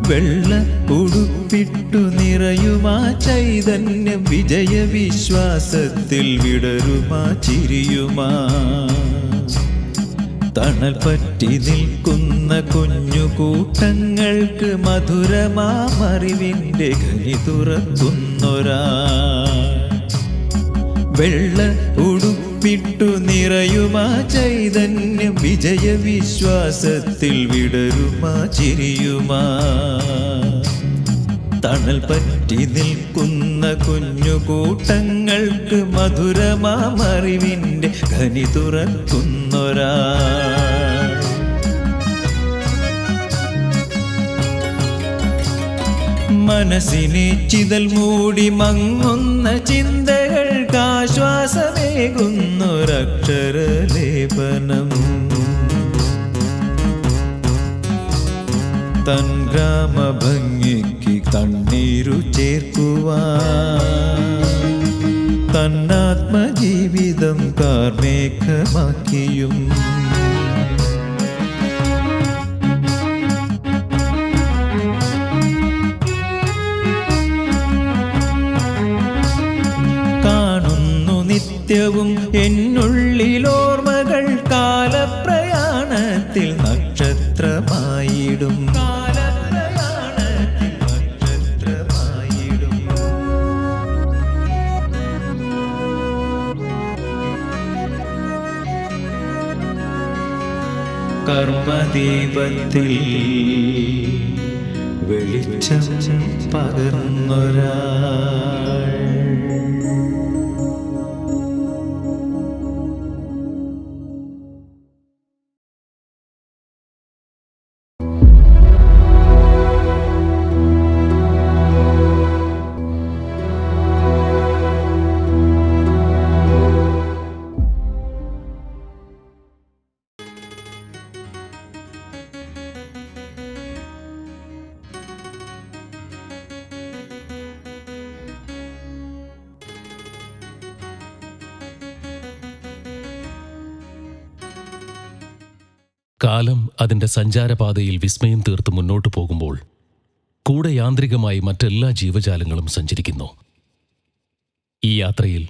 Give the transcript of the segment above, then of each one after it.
വെള്ള ഉടുപ്പിട്ടു നിറയുമാ ചൈതന്യം, വിജയവിശ്വാസത്തിൽ വിടരുമാ ചിരിയുമാ, തണൽ പറ്റി നിൽക്കുന്ന കുഞ്ഞു കൂട്ടങ്ങൾക്ക് മധുരമാമറിവിൻ്റെ ഖനി തുറക്കുന്നൊരാ. വെള്ള ഉടുപ്പിട്ടു നിറയുമാ ചൈതന്യം, വിജയവിശ്വാസത്തിൽ വിടരുമാ ചിരിയുമാ, തണൽ പറ്റി നിൽക്കുന്ന കുഞ്ഞു കൂട്ടങ്ങൾക്ക് മധുരമാമറിവിൻ്റെ ഖനി തുറക്കുന്നൊരാ. മനസ്സിനെ ചിതൽ മൂടി മങ്ങുന്ന ചിന്തകൾക്കാശ്വാസമേകുന്നൊരക്ഷരലേപനം, തൻ ഗ്രാമഭംഗിക്ക് കണ്ണീരു ചേർക്കുവാൻ, തന്നാത്മജീവിതം കാർമേഘമാക്കിയും നിത്യവും എന്നുള്ളിലോർമ്മകൾ കാലപ്രയാണത്തിൽ നക്ഷത്രമായിടും, കാലപ്രയാണത്തിൽ നക്ഷത്രമായിടും. കർമ്മദീപത്തിൽ വെളിച്ചം പകർന്നൊരാൾ. കാലം അതിൻ്റെ സഞ്ചാരപാതയിൽ വിസ്മയം തീർത്ത് മുന്നോട്ടു പോകുമ്പോൾ കൂടെ യാന്ത്രികമായി മറ്റെല്ലാ ജീവജാലങ്ങളും സഞ്ചരിക്കുന്നു. ഈ യാത്രയിൽ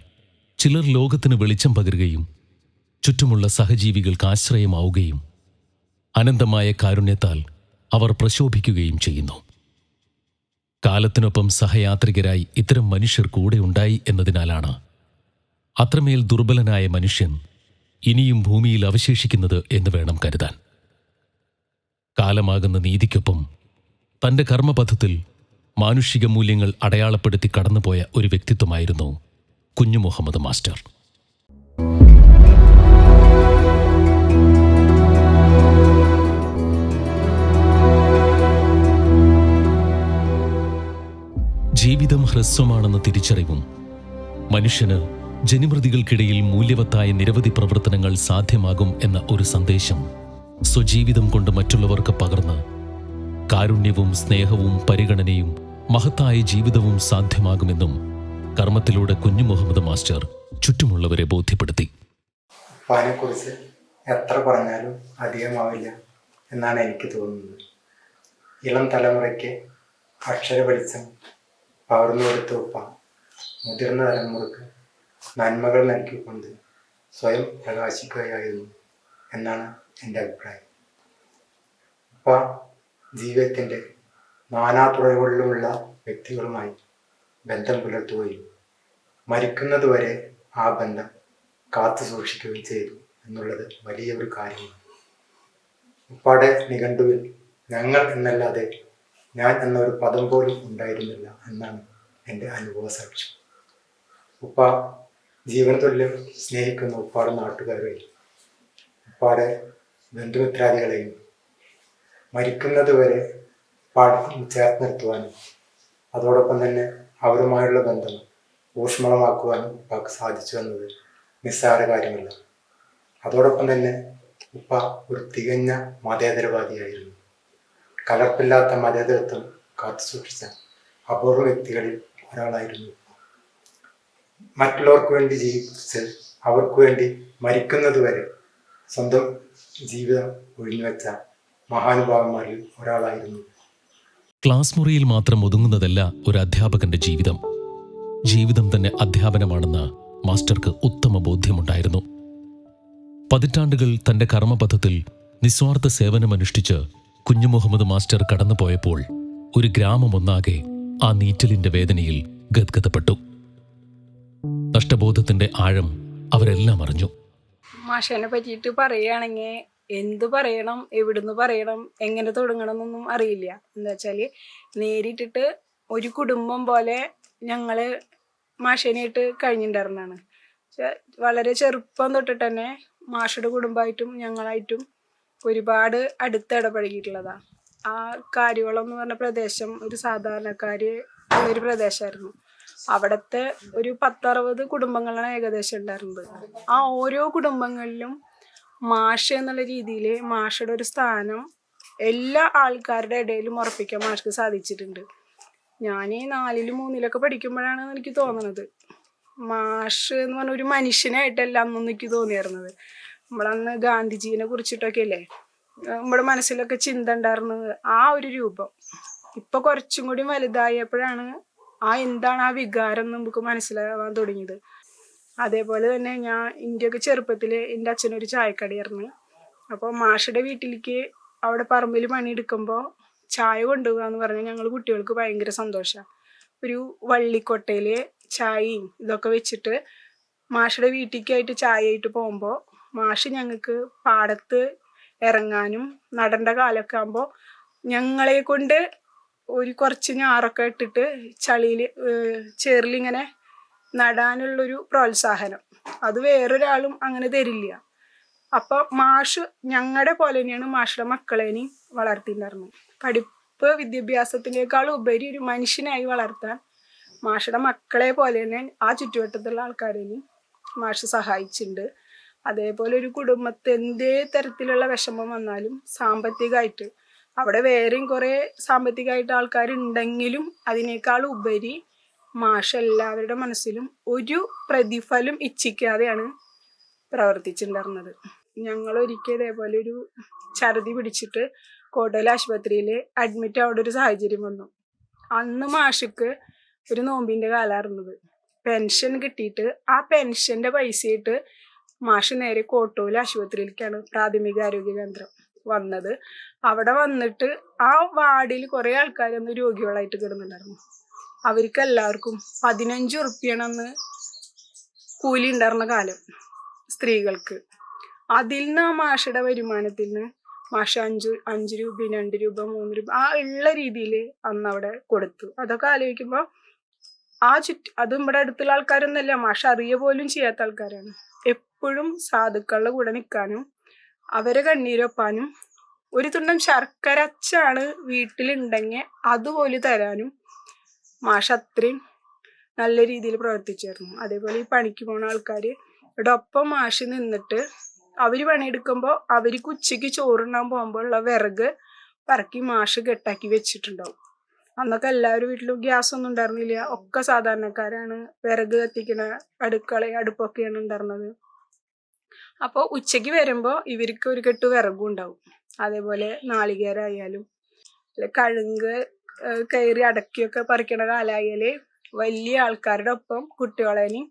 ചിലർ ലോകത്തിന് വെളിച്ചം പകരുകയും ചുറ്റുമുള്ള സഹജീവികൾക്ക് ആശ്രയമാവുകയും അനന്തമായ കാരുണ്യത്താൽ അവർ പ്രശോഭിക്കുകയും ചെയ്യുന്നു. കാലത്തിനൊപ്പം സഹയാത്രികരായി ഇത്തരം മനുഷ്യർ കൂടെ ഉണ്ടായി എന്നതിനാലാണ് അത്രമേൽ ദുർബലനായ മനുഷ്യൻ ഇനിയും ഭൂമിയിൽ അവശേഷിക്കുന്നത് എന്ന് വേണം കരുതാൻ. കാലമാകുന്ന നീതിക്കൊപ്പം തൻ്റെ കർമ്മപഥത്തിൽ മാനുഷിക മൂല്യങ്ങൾ അടയാളപ്പെടുത്തി കടന്നുപോയ ഒരു വ്യക്തിത്വമായിരുന്നു കുഞ്ഞു മുഹമ്മദ് മാസ്റ്റർ. ജീവിതം ഹ്രസ്വമാണെന്ന തിരിച്ചറിവും മനുഷ്യന് ജനിമൃതികൾക്കിടയിൽ മൂല്യവത്തായ നിരവധി പ്രവർത്തനങ്ങൾ സാധ്യമാകും എന്ന ഒരു സന്ദേശം സ്വജീവിതം കൊണ്ട് മറ്റുള്ളവർക്ക് പകർന്ന് കാരുണ്യവും സ്നേഹവും പരിഗണനയും മഹത്തായ ജീവിതവും സാധ്യമാകുമെന്നും കർമ്മത്തിലൂടെ കുഞ്ഞു മുഹമ്മദ് മാസ്റ്റർ ചുറ്റുമുള്ളവരെ ബോധ്യപ്പെടുത്തി. ഉപ്പാനെക്കുറിച്ച് എത്ര പറഞ്ഞാലും അധികമാവില്ല എന്നാണ് എനിക്ക് തോന്നുന്നത്. ഇളം തലമുറയ്ക്ക് അക്ഷര വെളിച്ചം പകർന്നു കൊടുത്ത ഉപ്പ മുതിർന്ന തലമുറക്ക് നന്മകൾ നൽകിക്കൊണ്ട് സ്വയം പ്രകാശിക്കുകയായിരുന്നു എന്നാണ് എൻ്റെ അഭിപ്രായം. ഉപ്പ ജീവിതത്തിൻ്റെ നാനാതുറകളിലുമുള്ള വ്യക്തികളുമായി ബന്ധം പുലർത്തുകയും മരിക്കുന്നതുവരെ ആ ബന്ധം കാത്തു സൂക്ഷിക്കുകയും ചെയ്തു എന്നുള്ളത് വലിയ ഒരു കാര്യമാണ്. ഉപ്പാടെ നിഘണ്ടുവിൽ ഞങ്ങൾ എന്നല്ലാതെ ഞാൻ എന്നൊരു പദം പോലും ഉണ്ടായിരുന്നില്ല എന്നാണ് എൻ്റെ അനുഭവ സാക്ഷ്യം. ഉപ്പ ജീവൻ തുല്യം സ്നേഹിക്കുന്ന ഉപ്പാടെ നാട്ടുകാരെ ഉപ്പാടെ ബന്ധുമിത്രാദികളെയും മരിക്കുന്നത് വരെ ചേർത്ത് നിർത്തുവാനും അതോടൊപ്പം തന്നെ അവരുമായുള്ള ബന്ധം ഊഷ്മളമാക്കുവാനും ഉപ്പാക്ക് സാധിച്ചു എന്നത് നിസ്സാര കാര്യമല്ല. അതോടൊപ്പം തന്നെ ഉപ്പ ഒരു തികഞ്ഞ മതേതരവാദിയായിരുന്നു. കലർപ്പില്ലാത്ത മതേതരത്വം കാത്തുസൂക്ഷിച്ച അപൂർവ വ്യക്തികളിൽ ഒരാളായിരുന്നു. മറ്റുള്ളവർക്ക് വേണ്ടി ജീവിച്ച് അവർക്ക് വേണ്ടി മരിക്കുന്നത് വരെ സ്വന്തം ജീവിതം ഒഴിഞ്ഞുവെച്ച മഹാനുഭാവന്മാരിൽ ഒരാളായിരുന്നു. ക്ലാസ് മുറിയിൽ മാത്രം ഒതുങ്ങുന്നതല്ല ഒരു അധ്യാപകന്റെ ജീവിതം. ജീവിതം തന്നെ അധ്യാപനമാണെന്ന് മാസ്റ്റർക്ക് ഉത്തമ ബോധ്യമുണ്ടായിരുന്നു. പതിറ്റാണ്ടുകൾ തന്റെ കർമ്മപഥത്തിൽ നിസ്വാർത്ഥ സേവനമനുഷ്ഠിച്ച് കുഞ്ഞു മുഹമ്മദ് മാസ്റ്റർ കടന്നുപോയപ്പോൾ ഒരു ഗ്രാമമൊന്നാകെ ആ നീറ്റലിന്റെ വേദനയിൽ ഗദ്ഗതപ്പെട്ടു. നഷ്ടബോധത്തിന്റെ ആഴം അവരെല്ലാം അറിഞ്ഞു. മാഷനെ പറ്റിയിട്ട് പറയുകയാണെങ്കിൽ എന്ത് പറയണം, എവിടുന്ന് പറയണം, എങ്ങനെ തുടങ്ങണം എന്നൊന്നും അറിയില്ല. എന്താ വെച്ചാൽ നേരിട്ടിട്ട് ഒരു കുടുംബം പോലെ ഞങ്ങൾ മാഷനായിട്ട് കഴിഞ്ഞിട്ടുണ്ടായിരുന്നതാണ്. വളരെ ചെറുപ്പം തൊട്ടിട്ട് തന്നെ മാഷയുടെ കുടുംബമായിട്ടും ഞങ്ങളായിട്ടും ഒരുപാട് അടുത്തിടപഴകിയിട്ടുള്ളതാണ്. ആ കാര്യവളം എന്ന് പറഞ്ഞ പ്രദേശം ഒരു സാധാരണക്കാര് ഉള്ളൊരു പ്രദേശമായിരുന്നു. അവിടുത്തെ ഒരു 10-60 കുടുംബങ്ങളാണ് ഏകദേശം ഉണ്ടായിരുന്നത്. ആ ഓരോ കുടുംബങ്ങളിലും മാഷ് എന്നുള്ള രീതിയിൽ മാഷയുടെ ഒരു സ്ഥാനം എല്ലാ ആൾക്കാരുടെ ഇടയിലും ഉറപ്പിക്കാൻ മാഷ്ക്ക് സാധിച്ചിട്ടുണ്ട്. ഞാൻ 4ലും 3ലൊക്കെ പഠിക്കുമ്പോഴാണ് എനിക്ക് തോന്നുന്നത് മാഷ് എന്ന് പറഞ്ഞ ഒരു മനുഷ്യനായിട്ടല്ല അന്നൊന്നും എനിക്ക് തോന്നിയിരുന്നത്. നമ്മളന്ന് ഗാന്ധിജീനെ കുറിച്ചിട്ടൊക്കെ അല്ലേ നമ്മുടെ മനസ്സിലൊക്കെ ചിന്ത ഉണ്ടായിരുന്നത്. ആ ഒരു രൂപം ഇപ്പൊ കുറച്ചും കൂടി വലുതായപ്പോഴാണ് എന്താണ് ആ വികാരം നമുക്ക് മനസ്സിലാവാൻ തുടങ്ങിയത്. അതേപോലെ തന്നെ ഇന്ത്യയൊക്കെ ചെറുപ്പത്തിൽ എൻ്റെ അച്ഛനൊരു ചായക്കടയായിരുന്നു. അപ്പോൾ മാഷയുടെ വീട്ടിലേക്ക് അവിടെ പറമ്പിൽ പണിയെടുക്കുമ്പോൾ ചായ കൊണ്ടുപോകുക എന്ന് പറഞ്ഞാൽ ഞങ്ങൾ കുട്ടികൾക്ക് ഭയങ്കര സന്തോഷമാണ്. ഒരു വള്ളിക്കൊട്ടയിൽ ചായയും ഇതൊക്കെ വെച്ചിട്ട് മാഷയുടെ വീട്ടിലേക്കായിട്ട് ചായ ആയിട്ട് പോകുമ്പോൾ മാഷ് ഞങ്ങൾക്ക് പാടത്ത് ഇറങ്ങാനും നടേണ്ട കാലമൊക്കെ ആകുമ്പോൾ ഞങ്ങളെ കൊണ്ട് ഒരു കുറച്ച് ഞാറൊക്കെ ഇട്ടിട്ട് ചളിയിൽ ചേറിലിങ്ങനെ നടാനുള്ളൊരു പ്രോത്സാഹനം അത് വേറൊരാളും അങ്ങനെ തരില്ല. അപ്പം മാഷ് ഞങ്ങളുടെ പോലെ തന്നെയാണ് മാഷുടെ മക്കളേനെയും വളർത്തിയിട്ടുണ്ടായിരുന്നത്. പഠിപ്പ് വിദ്യാഭ്യാസത്തിനേക്കാൾ ഉപരി ഒരു മനുഷ്യനായി വളർത്താൻ മാഷുടെ മക്കളെ പോലെ തന്നെ ആ ചുറ്റുവട്ടത്തുള്ള ആൾക്കാരേനെയും മാഷ് സഹായിച്ചിട്ടുണ്ട്. അതേപോലെ ഒരു കുടുംബത്തെ എന്തേ തരത്തിലുള്ള വിഷമം വന്നാലും സാമ്പത്തികമായിട്ട് അവിടെ വേറെയും കുറേ സാമ്പത്തികമായിട്ട് ആൾക്കാരുണ്ടെങ്കിലും അതിനേക്കാൾ ഉപരി മാഷ് എല്ലാവരുടെ മനസ്സിലും ഒരു പ്രതിഫലം ഇച്ഛിക്കാതെയാണ് പ്രവർത്തിച്ചിട്ടുണ്ടായിരുന്നത്. ഞങ്ങൾ ഒരിക്കൽ ഇതേപോലെ ഒരു ഛർദി പിടിച്ചിട്ട് കോട്ടയിൽ ആശുപത്രിയിൽ അഡ്മിറ്റ് ആവേണ്ട ഒരു സാഹചര്യം വന്നു. അന്ന് മാഷക്ക് ഒരു നോമ്പിൻ്റെ കാലമായിരുന്നത്. പെൻഷൻ കിട്ടിയിട്ട് ആ പെൻഷൻ്റെ പൈസയിട്ട് മാഷ് നേരെ കോട്ടൂൽ ആശുപത്രിയിലേക്കാണ് പ്രാഥമിക ആരോഗ്യ കേന്ദ്രം വന്നത്. അവിടെ വന്നിട്ട് ആ വാർഡിൽ കുറേ ആൾക്കാരൊന്ന് രോഗികളായിട്ട് കിടന്നുണ്ടായിരുന്നു. അവർക്ക് എല്ലാവർക്കും 15 ഉറുപ്പ്യാണെന്ന് കൂലി ഉണ്ടായിരുന്ന കാലം സ്ത്രീകൾക്ക്. അതിൽ നിന്ന് ആ മാഷയുടെ വരുമാനത്തിൽ നിന്ന് മാഷ 5 രൂപ 2 രൂപ 3 രൂപ ആ ഉള്ള രീതിയിൽ അന്ന് അവിടെ കൊടുത്തു. അതൊക്കെ ആലോചിക്കുമ്പോൾ അത് നമ്മുടെ അടുത്തുള്ള ആൾക്കാരൊന്നുമല്ല, മാഷ അറിയ പോലും ചെയ്യാത്ത ആൾക്കാരാണ്. എപ്പോഴും സാധുക്കളുടെ കൂടെ നിൽക്കാനും അവരെ കണ്ണീരൊപ്പാനും ഒരു തുണ്ടം ശർക്കര അച്ചാണ് വീട്ടിലുണ്ടെങ്കിൽ അതുപോലെ തരാനും മാഷ അത്രയും നല്ല രീതിയിൽ പ്രവർത്തിച്ചായിരുന്നു. അതേപോലെ ഈ പണിക്ക് പോണ ആൾക്കാർ ഇവിടെ ഒപ്പം മാഷ് നിന്നിട്ട് അവർ പണിയെടുക്കുമ്പോൾ അവർക്ക് ഉച്ചയ്ക്ക് ചോറുണ്ണാൻ പോകുമ്പോൾ ഉള്ള വിറക് പറക്കി മാഷ് കെട്ടാക്കി വെച്ചിട്ടുണ്ടാവും. അന്നൊക്കെ എല്ലാവരും വീട്ടിലും ഗ്യാസൊന്നും ഉണ്ടായിരുന്നില്ല. ഒക്കെ സാധാരണക്കാരാണ് വിറക് കത്തിക്കണ അടുപ്പൊക്കെയാണ് ഉണ്ടായിരുന്നത്. അപ്പോൾ ഉച്ചയ്ക്ക് വരുമ്പോൾ ഇവർക്ക് ഒരു കെട്ട് വിറകും ഉണ്ടാവും. അതേപോലെ നാളികേരായാലും അല്ലെ കഴുങ്ക് കയറി അടക്കിയൊക്കെ പറിക്കണ കാലായാൽ വലിയ ആൾക്കാരുടെ ഒപ്പം കുട്ടികളേനെയും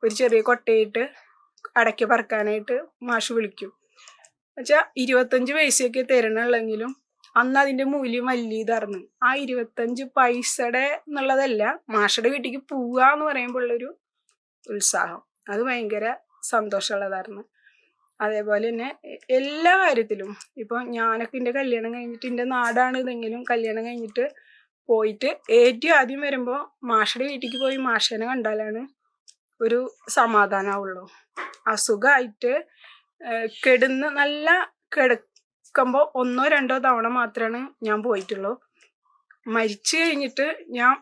ഒരു ചെറിയ കൊട്ടയിട്ട് അടക്കി പറക്കാനായിട്ട് മാഷ് വിളിക്കും. എന്നുവെച്ചാൽ 25 പൈസയൊക്കെ തരണുള്ളെങ്കിലും അന്ന് അതിൻ്റെ മൂല്യം വലിയ ഇതായിരുന്നു. ആ 25 പൈസയുടെ എന്നുള്ളതല്ല, മാഷയുടെ വീട്ടിലേക്ക് പോവുക എന്ന് പറയുമ്പോൾ ഉള്ളൊരു ഉത്സാഹം അത് ഭയങ്കര സന്തോഷമുള്ളതായിരുന്നു. അതേപോലെ തന്നെ എല്ലാ കാര്യത്തിലും ഇപ്പോൾ ഞാനൊക്കെ എൻ്റെ കല്യാണം കഴിഞ്ഞിട്ട് എൻ്റെ നാടാണ് ഇതെങ്കിലും കല്യാണം കഴിഞ്ഞിട്ട് പോയിട്ട് ഏറ്റവും ആദ്യം വരുമ്പോൾ മാഷയുടെ വീട്ടിലേക്ക് പോയി മാഷേനെ കണ്ടാലാണ് ഒരു സമാധാനമാവുള്ളൂ. അസുഖമായിട്ട് കിടന്ന് നല്ല കിടക്കുമ്പോൾ 1 or 2 തവണ മാത്രമാണ് ഞാൻ പോയിട്ടുള്ളൂ. മരിച്ചു കഴിഞ്ഞിട്ട് ഞാൻ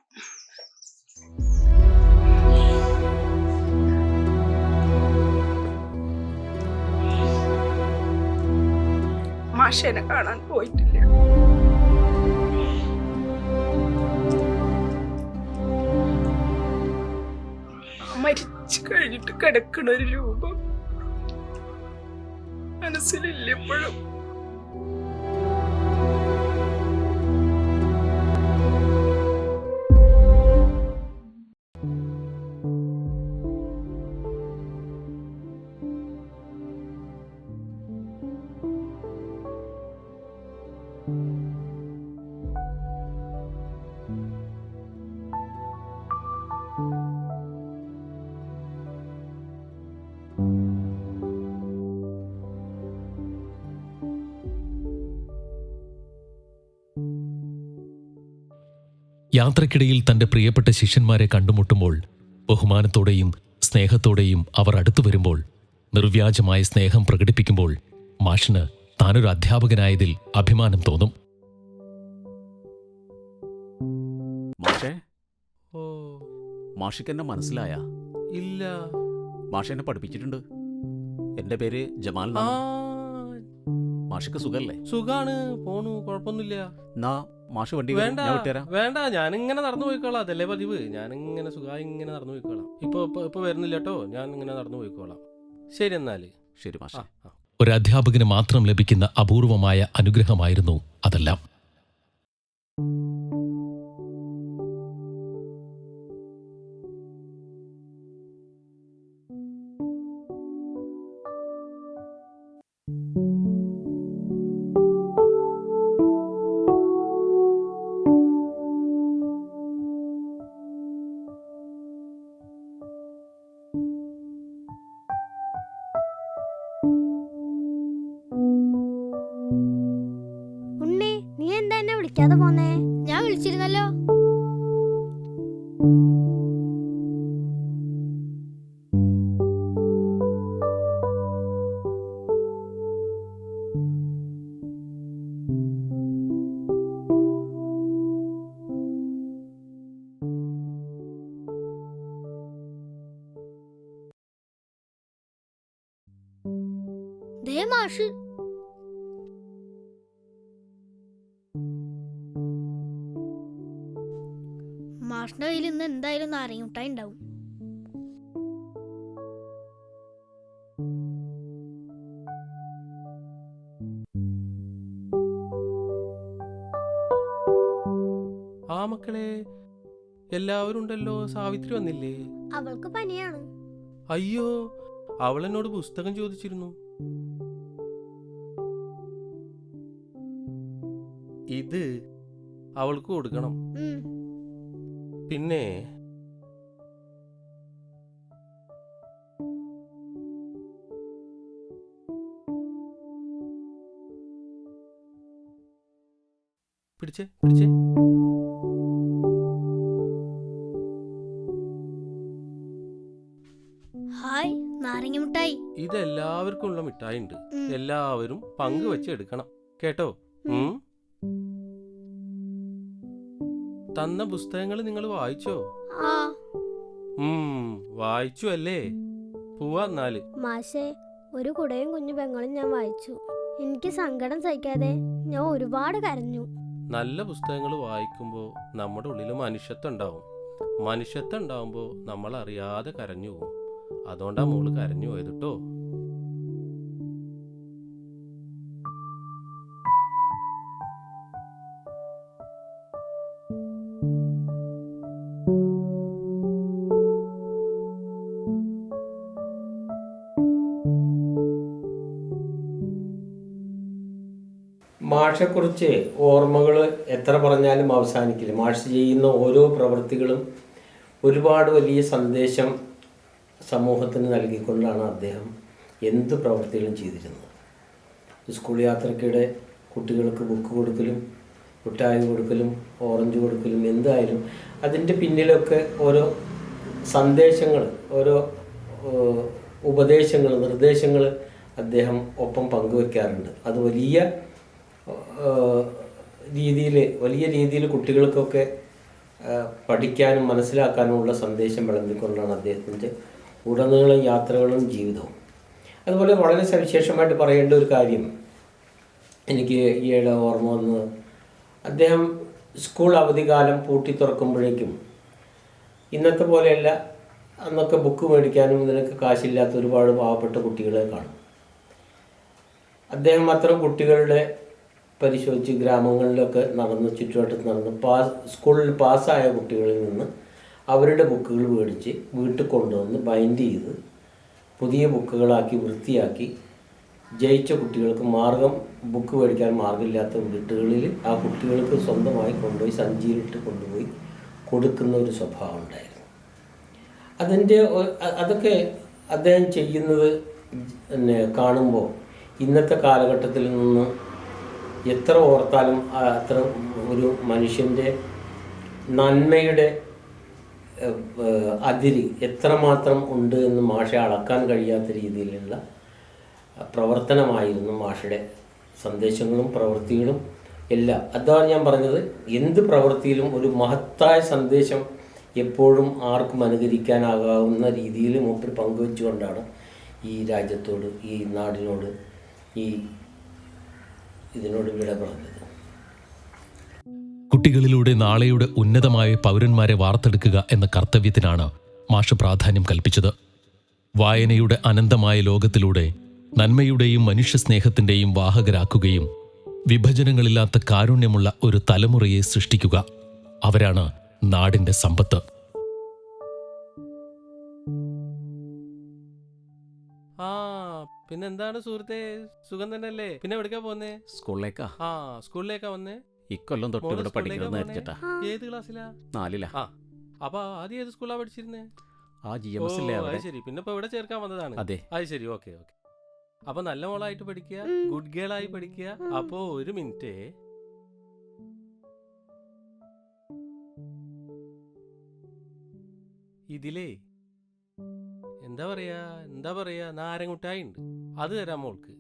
മാഷേനെ കാണാൻ പോയിട്ടില്ല. മരിച്ചു കഴിഞ്ഞിട്ട് കിടക്കണ ഒരു രൂപം മനസ്സിലില്ല എപ്പോഴും. യാത്രക്കിടയിൽ തന്റെ പ്രിയപ്പെട്ട ശിഷ്യന്മാരെ കണ്ടുമുട്ടുമ്പോൾ ബഹുമാനത്തോടെയും സ്നേഹത്തോടെയും അവർ അടുത്തു വരുമ്പോൾ, നിർവ്യാജമായ സ്നേഹം പ്രകടിപ്പിക്കുമ്പോൾ മാഷിന് താനൊരു അധ്യാപകനായതിൽ അഭിമാനം തോന്നും. മാഷേ, ഓ മാഷിക്ക് എന്നെ മനസ്സിലായ? ഇല്ല. മാഷ എന്നെ പഠിപ്പിച്ചിട്ടുണ്ട്. എന്റെ പേര് ജമാൽ ആ എന്നാണ്. മാഷിക്ക് സുഖല്ലേ? സുഖാണ്, പോണു, കുഴപ്പമൊന്നുമില്ല. എന്നാ മാഷ് വണ്ടി വേണ്ട ഞാൻ വിട്ടുതരാം. വേണ്ട, ഞാനിങ്ങനെ നടന്നു പോയിക്കോളാം. അതല്ലേ പതിവ്. ഞാനിങ്ങനെ സുഖമായി ഇങ്ങനെ നടന്നു പോയിക്കോളാം. ഇപ്പൊ വരുന്നില്ല കേട്ടോ, ഞാൻ ഇങ്ങനെ നടന്നു പോയിക്കോളാം. ശരി എന്നാല്. ശരി മാഷ. ഒരു അധ്യാപകന് മാത്രം ലഭിക്കുന്ന അപൂർവമായ അനുഗ്രഹമായിരുന്നു അതെല്ലാം. ഉണ്ണി, നീ എന്താ എന്നെ വിളിക്കാതെ പോന്നേ? ഞാൻ വിളിച്ചിരുന്നല്ലോ. ദേ മാഷ്. മാഷിന്റെ കയ്യിൽ ഇന്ന് എന്തായാലും നാരങ്ങമുട്ടായി ഉണ്ടാവും. ആ മക്കളെ, എല്ലാവരും ഉണ്ടല്ലോ. സാവിത്രി വന്നില്ലേ? അവൾക്ക് പനിയാണ്. അയ്യോ, അവൾ എന്നോട് പുസ്തകം ചോദിച്ചിരുന്നു. ഇത് അവൾക്ക് കൊടുക്കണം. പിന്നെ പിടിച്ചേ. ഹായ്, നാരങ്ങമുട്ടായി. ഇതെല്ലാവർക്കും ഉള്ള മിഠായി ഉണ്ട്. എല്ലാവരും പങ്കുവെച്ച് എടുക്കണം കേട്ടോ. തന്ന പുസ്തകങ്ങൾ നിങ്ങൾ വായിച്ചോ? വായിച്ചു അല്ലേ? പോവാ എന്നാല്. മാഷേ, ഒരു കുടയും കുഞ്ഞു പെങ്ങളും ഞാൻ വായിച്ചു. എനിക്ക് സങ്കടം സഹിക്കാതെ ഞാൻ ഒരുപാട് കരഞ്ഞു. നല്ല പുസ്തകങ്ങൾ വായിക്കുമ്പോൾ നമ്മുടെ ഉള്ളിൽ മനുഷ്യത്വം ഉണ്ടാവും. മനുഷ്യത്വം ഉണ്ടാവുമ്പോൾ നമ്മൾ അറിയാതെ കരഞ്ഞു പോകും. അതുകൊണ്ടാ മോള് കരഞ്ഞു പോയത് കേട്ടോ. മാഷെക്കുറിച്ച് ഓർമ്മകൾ എത്ര പറഞ്ഞാലും അവസാനിക്കില്ല. മാഷ് ചെയ്യുന്ന ഓരോ പ്രവൃത്തികളും ഒരുപാട് വലിയ സന്ദേശം സമൂഹത്തിന് നൽകിക്കൊണ്ടാണ് അദ്ദേഹം എന്ത് പ്രവൃത്തികളും ചെയ്തിരുന്നത്. സ്കൂൾ യാത്രയ്ക്കിടെ കുട്ടികൾക്ക് ബുക്ക് കൊടുക്കലും മിഠായി കൊടുക്കലും ഓറഞ്ച് കൊടുക്കലും എന്തായാലും അതിൻ്റെ പിന്നിലൊക്കെ ഓരോ സന്ദേശങ്ങൾ, ഓരോ ഉപദേശങ്ങൾ, നിർദ്ദേശങ്ങൾ അദ്ദേഹം ഒപ്പം പങ്കുവയ്ക്കാറുണ്ട്. അത് വലിയ രീതിയിൽ കുട്ടികൾക്കൊക്കെ പഠിക്കാനും മനസ്സിലാക്കാനുമുള്ള സന്ദേശം വിളമ്പിക്കൊണ്ടാണ് അദ്ദേഹത്തിൻ്റെ ഉടനീളം യാത്രകളും ജീവിതവും. അതുപോലെ വളരെ സവിശേഷമായിട്ട് പറയേണ്ട ഒരു കാര്യം എനിക്ക് ഈയിടെ ഓർമ്മ വന്നത്, അദ്ദേഹം സ്കൂൾ അവധിക്കാലം പൂട്ടി തുറക്കുമ്പോഴേക്കും ഇന്നത്തെ പോലെയല്ല, അന്നൊക്കെ ബുക്ക് മേടിക്കാനും ഇതിനൊക്കെ കാശില്ലാത്ത ഒരുപാട് പാവപ്പെട്ട കുട്ടികളെ കാണും. അദ്ദേഹം അത്തരം കുട്ടികളുടെ പരിശോധിച്ച് ഗ്രാമങ്ങളിലൊക്കെ നടന്ന് ചുറ്റുവട്ടത്ത് നടന്ന് സ്കൂളിൽ പാസ്സായ കുട്ടികളിൽ നിന്ന് അവരുടെ ബുക്കുകൾ മേടിച്ച് വീട്ടിൽ കൊണ്ടുവന്ന് ബൈൻഡ് ചെയ്ത് പുതിയ ബുക്കുകളാക്കി വൃത്തിയാക്കി ജയിച്ച കുട്ടികൾക്ക് ബുക്ക് മേടിക്കാൻ മാർഗമില്ലാത്ത വീട്ടുകളിൽ ആ കുട്ടികൾക്ക് സ്വന്തമായി കൊണ്ടുപോയി സഞ്ചിയിലിട്ട് കൊണ്ടുപോയി കൊടുക്കുന്ന ഒരു സ്വഭാവം ഉണ്ടായിരുന്നു. അതൊക്കെ അദ്ദേഹം ചെയ്യുന്നത് പിന്നെ കാണുമ്പോൾ ഇന്നത്തെ കാലഘട്ടത്തിൽ നിന്ന് എത്ര ഓർത്താലും അത്ര ഒരു മനുഷ്യൻ്റെ നന്മയുടെ അതിര് എത്രമാത്രം ഉണ്ട് എന്ന് മാഷെ അളക്കാൻ കഴിയാത്ത രീതിയിലുള്ള പ്രവർത്തനമായിരുന്നു മാഷയുടെ സന്ദേശങ്ങളും പ്രവൃത്തികളും എല്ലാം. അതാണ് ഞാൻ പറഞ്ഞത്, എന്ത് പ്രവൃത്തിയിലും ഒരു മഹത്തായ സന്ദേശം എപ്പോഴും ആർക്കും അനുകരിക്കാനാകാവുന്ന രീതിയിൽ മൂപ്പർ പങ്കുവെച്ചുകൊണ്ടാണ് ഈ രാജ്യത്തോട്, ഈ നാടിനോട്, ഇതിനോട് വിട പറഞ്ഞത്. കുട്ടികളിലൂടെ നാളെയുടെ ഉന്നതമായ പൗരന്മാരെ വാർത്തെടുക്കുക എന്ന കർത്തവ്യത്തിനാണ് മാഷ് പ്രാധാന്യം കൽപ്പിച്ചത്. വായനയുടെ അനന്തമായ ലോകത്തിലൂടെ നന്മയുടെയും മനുഷ്യസ്നേഹത്തിൻ്റെയും വാഹകരാക്കുകയും വിഭജനങ്ങളില്ലാത്ത കാരുണ്യമുള്ള ഒരു തലമുറയെ സൃഷ്ടിക്കുക. അവരാണ് നാടിൻ്റെ സമ്പത്ത്. പിന്നെന്താണ് സുഹൃത്തെ, സുഖം തന്നെയല്ലേ? പിന്നെ എവിടേക്കാ പോന്നേ? സ്കൂളിലേക്കാ. സ്കൂളിലേക്കാ വന്നേ? ഇക്കൊല്ലം തൊട്ട് ഇവിടെ പഠിക്കണമെന്ന് വിചാരിച്ചിട്ടാ. ഏത് ക്ലാസ്സിലാ? 4ലാ. അപ്പൊ ആദ്യം ഏത് സ്കൂളാ പഠിച്ചിരുന്നേ? GMS ഇല്ലേ അവിടെ? ശരി, പിന്നെ ഇപ്പൊ ഇവിടെ ചേർക്കാൻ വന്നതാണ്. അതെ. അത് ശരി, ഓക്കെ. അപ്പൊ നല്ല മോളായിട്ട് പഠിക്കുക, ഗുഡ് ഗേൾ ആയി പഠിക്കുക. അപ്പോ ഒരു മിനിറ്റ്, ഇതിലേ എന്താ പറയാ നാരങ്ങമിഠായി ഉണ്ട്, അത് തരാം മോൾക്ക്.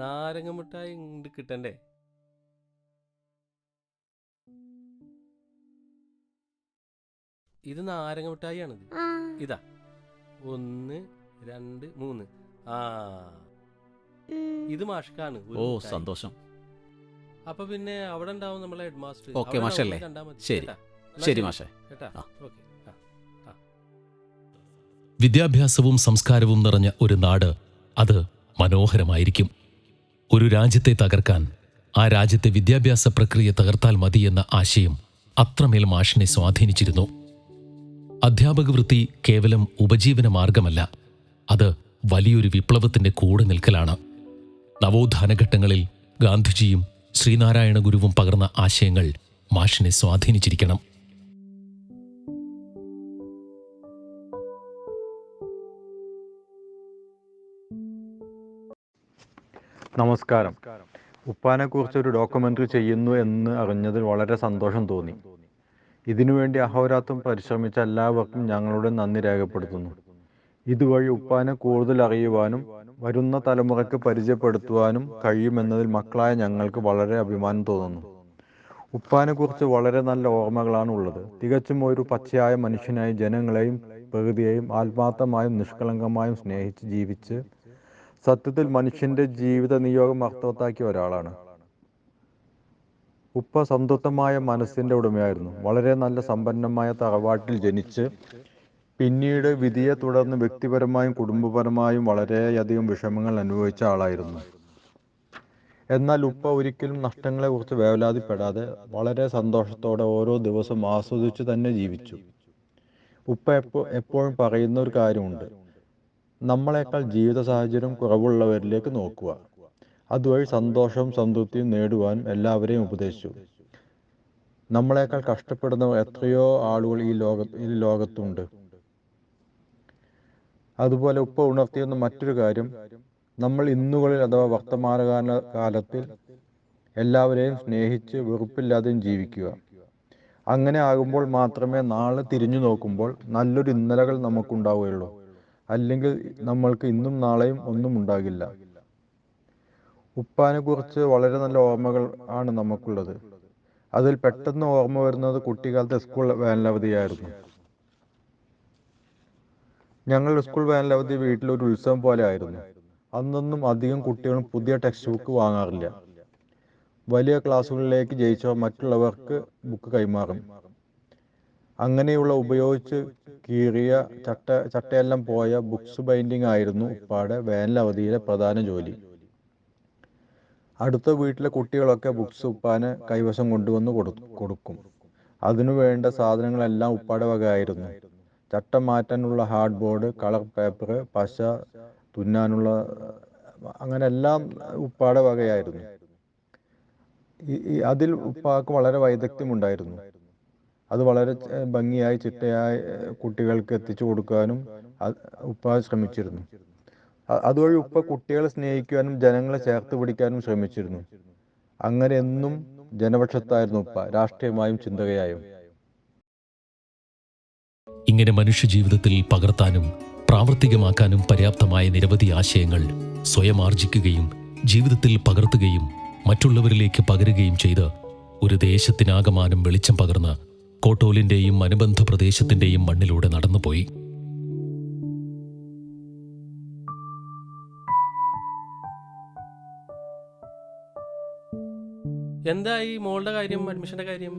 നാരങ്ങമിഠായി ഉണ്ട്, കിട്ടണ്ടേ? ഇത് നാരങ്ങമിഠായിയാണിത്. ഇതാ 1 2 3. ഇത് മാഷ്കാണ്. ഓ, സന്തോഷം. അപ്പൊ പിന്നെ അവിടെ ഉണ്ടാവും നമ്മളെ ഹെഡ് മാസ്റ്റർ. ഓക്കെ മാഷല്ലേ? ശരി മാഷേ. വിദ്യാഭ്യാസവും സംസ്കാരവും നിറഞ്ഞ ഒരു നാട്, അത് മനോഹരമായിരിക്കും. ഒരു രാജ്യത്തെ തകർക്കാൻ ആ രാജ്യത്തെ വിദ്യാഭ്യാസ പ്രക്രിയ തകർത്താൽ മതിയെന്ന ആശയം അത്രമേൽ മാഷിനെ സ്വാധീനിച്ചിരുന്നു. അധ്യാപക വൃത്തി കേവലം ഉപജീവന മാർഗമല്ല, അത് വലിയൊരു വിപ്ലവത്തിന്റെ കൂടെ നിൽക്കലാണ്. നവോത്ഥാനഘട്ടങ്ങളിൽ ഗാന്ധിജിയും ശ്രീനാരായണ ഗുരുവും പകർന്ന ആശയങ്ങൾ മാഷിനെ സ്വാധീനിച്ചിരിക്കണം. നമസ്കാരം. ഉപ്പാനെക്കുറിച്ച് ഒരു ഡോക്യുമെൻ്ററി ചെയ്യുന്നു എന്ന് അറിഞ്ഞതിൽ വളരെ സന്തോഷം തോന്നി. ഇതിനുവേണ്ടി അഹോരാത്രം പരിശ്രമിച്ച എല്ലാവർക്കും ഞങ്ങളുടെ നന്ദി രേഖപ്പെടുത്തുന്നു. ഇതുവഴി ഉപ്പാനെ കൂടുതൽ അറിയുവാനും വരുന്ന തലമുറയ്ക്ക് പരിചയപ്പെടുത്തുവാനും കഴിയുമെന്നതിൽ മക്കളായ ഞങ്ങൾക്ക് വളരെ അഭിമാനം തോന്നുന്നു. ഉപ്പാനെക്കുറിച്ച് വളരെ നല്ല ഓർമ്മകളാണ് ഉള്ളത്. തികച്ചും ഒരു പച്ചയായ മനുഷ്യനായി ജനങ്ങളെയും പ്രകൃതിയെയും ആത്മാർത്ഥമായും നിഷ്കളങ്കമായും സ്നേഹിച്ച് ജീവിച്ച് സത്യത്തിൽ മനുഷ്യന്റെ ജീവിത നിയോഗം അർത്ഥവത്താക്കിയ ഒരാളാണ്. ഉപ്പ സംതൃപ്തമായ മനസ്സിന്റെ ഉടമയായിരുന്നു. വളരെ നല്ല സമ്പന്നമായ തറവാട്ടിൽ ജനിച്ച് പിന്നീട് വിധിയെ തുടർന്ന് വ്യക്തിപരമായും കുടുംബപരമായും വളരെയധികം വിഷമങ്ങൾ അനുഭവിച്ച ആളായിരുന്നു. എന്നാൽ ഉപ്പ ഒരിക്കലും നഷ്ടങ്ങളെക്കുറിച്ച് വേവലാതിപ്പെടാതെ വളരെ സന്തോഷത്തോടെ ഓരോ ദിവസവും ആസ്വദിച്ചു തന്നെ ജീവിച്ചു. ഉപ്പ എപ്പോഴും പറയുന്ന ഒരു കാര്യമുണ്ട്: നമ്മളെക്കാൾ ജീവിത സാഹചര്യം കുറവുള്ളവരിലേക്ക് നോക്കുക. അതുവഴി സന്തോഷവും സംതൃപ്തിയും നേടുവാനും എല്ലാവരെയും ഉപദേശിച്ചു. നമ്മളെക്കാൾ കഷ്ടപ്പെടുന്നവർ എത്രയോ ആളുകൾ ഈ ലോകത്തുണ്ട്. അതുപോലെ ഉപ്പ ഉണർത്തിയിരുന്ന മറ്റൊരു കാര്യം, നമ്മൾ ഇന്നുകളിൽ അഥവാ വർത്തമാനകാലത്തിൽ എല്ലാവരെയും സ്നേഹിച്ച് വെറുപ്പില്ലാതെയും ജീവിക്കുക. അങ്ങനെ ആകുമ്പോൾ മാത്രമേ നാളെ തിരിഞ്ഞു നോക്കുമ്പോൾ നല്ലൊരു ഇന്നലകൾ നമുക്കുണ്ടാവുകയുള്ളൂ. അല്ലെങ്കിൽ നമ്മൾക്ക് ഇന്നും നാളെയും ഒന്നും ഉണ്ടാകില്ല. ഉപ്പാനെ കുറിച്ച് വളരെ നല്ല ഓർമ്മകൾ ആണ് നമുക്കുള്ളത്. അതിൽ പെട്ടെന്ന് ഓർമ്മ വരുന്നത് കുട്ടിക്കാലത്തെ സ്കൂൾ വേനലവധിയായിരുന്നു. ഞങ്ങൾ സ്കൂൾ വേനലവധി വീട്ടിലൊരു ഉത്സവം പോലെ ആയിരുന്നു. അന്നൊന്നും അധികം കുട്ടികളും പുതിയ ടെക്സ്റ്റ് ബുക്ക് വാങ്ങാറില്ല. വലിയ ക്ലാസ്സുകളിലേക്ക് ജയിച്ചവർ മറ്റുള്ളവർക്ക് ബുക്ക് കൈമാറും. അങ്ങനെയുള്ള ഉപയോഗിച്ച് കീറിയ ചട്ടയെല്ലാം പോയ ബുക്സ് ബൈൻഡിങ് ആയിരുന്നു ഉപ്പാടെ വേനലവധിയിലെ പ്രധാന ജോലി. അടുത്ത വീട്ടിലെ കുട്ടികളൊക്കെ ബുക്സ് ഉപ്പാനെ കൈവശം കൊണ്ടുവന്ന് കൊടുക്കും. അതിനു വേണ്ട സാധനങ്ങളെല്ലാം ഉപ്പാടെ വകയായിരുന്നു. ചട്ടം മാറ്റാനുള്ള ഹാർഡ് ബോർഡ്, കളർ പേപ്പർ, പശ, തുന്നാനുള്ള അങ്ങനെ എല്ലാം ഉപ്പാടെ വകയായിരുന്നു. അതിൽ ഉപ്പാക്ക് വളരെ വൈദഗ്ധ്യമുണ്ടായിരുന്നു. അത് വളരെ ഭംഗിയായി ചിട്ടയായി കുട്ടികൾക്ക് എത്തിച്ചു കൊടുക്കാനും ഉപ്പ ശ്രമിച്ചിരുന്നു. അതുവഴി ഉപ്പ കുട്ടികളെ സ്നേഹിക്കാനും ജനങ്ങളെ ചേർത്ത് പിടിക്കാനും ശ്രമിച്ചിരുന്നു. അങ്ങനെ എന്നും ജനപക്ഷത്തായിരുന്നു ഉപ്പ, രാഷ്ട്രീയമായും ചിന്തകയായും. ഇങ്ങനെ മനുഷ്യജീവിതത്തിൽ പകർത്താനും പ്രാവർത്തികമാക്കാനും പര്യാപ്തമായ നിരവധി ആശയങ്ങൾ സ്വയം ആർജിക്കുകയും ജീവിതത്തിൽ പകർത്തുകയും മറ്റുള്ളവരിലേക്ക് പകരുകയും ചെയ്ത് ഒരു ദേശത്തിനാകമാനം വെളിച്ചം പകർന്ന് കോട്ടോലിൻ്റെയും അനുബന്ധ പ്രദേശത്തിൻ്റെയും മണ്ണിലൂടെ നടന്നുപോയി. എന്തായി മോളുടെ കാര്യം, അഡ്മിഷന്റെ കാര്യം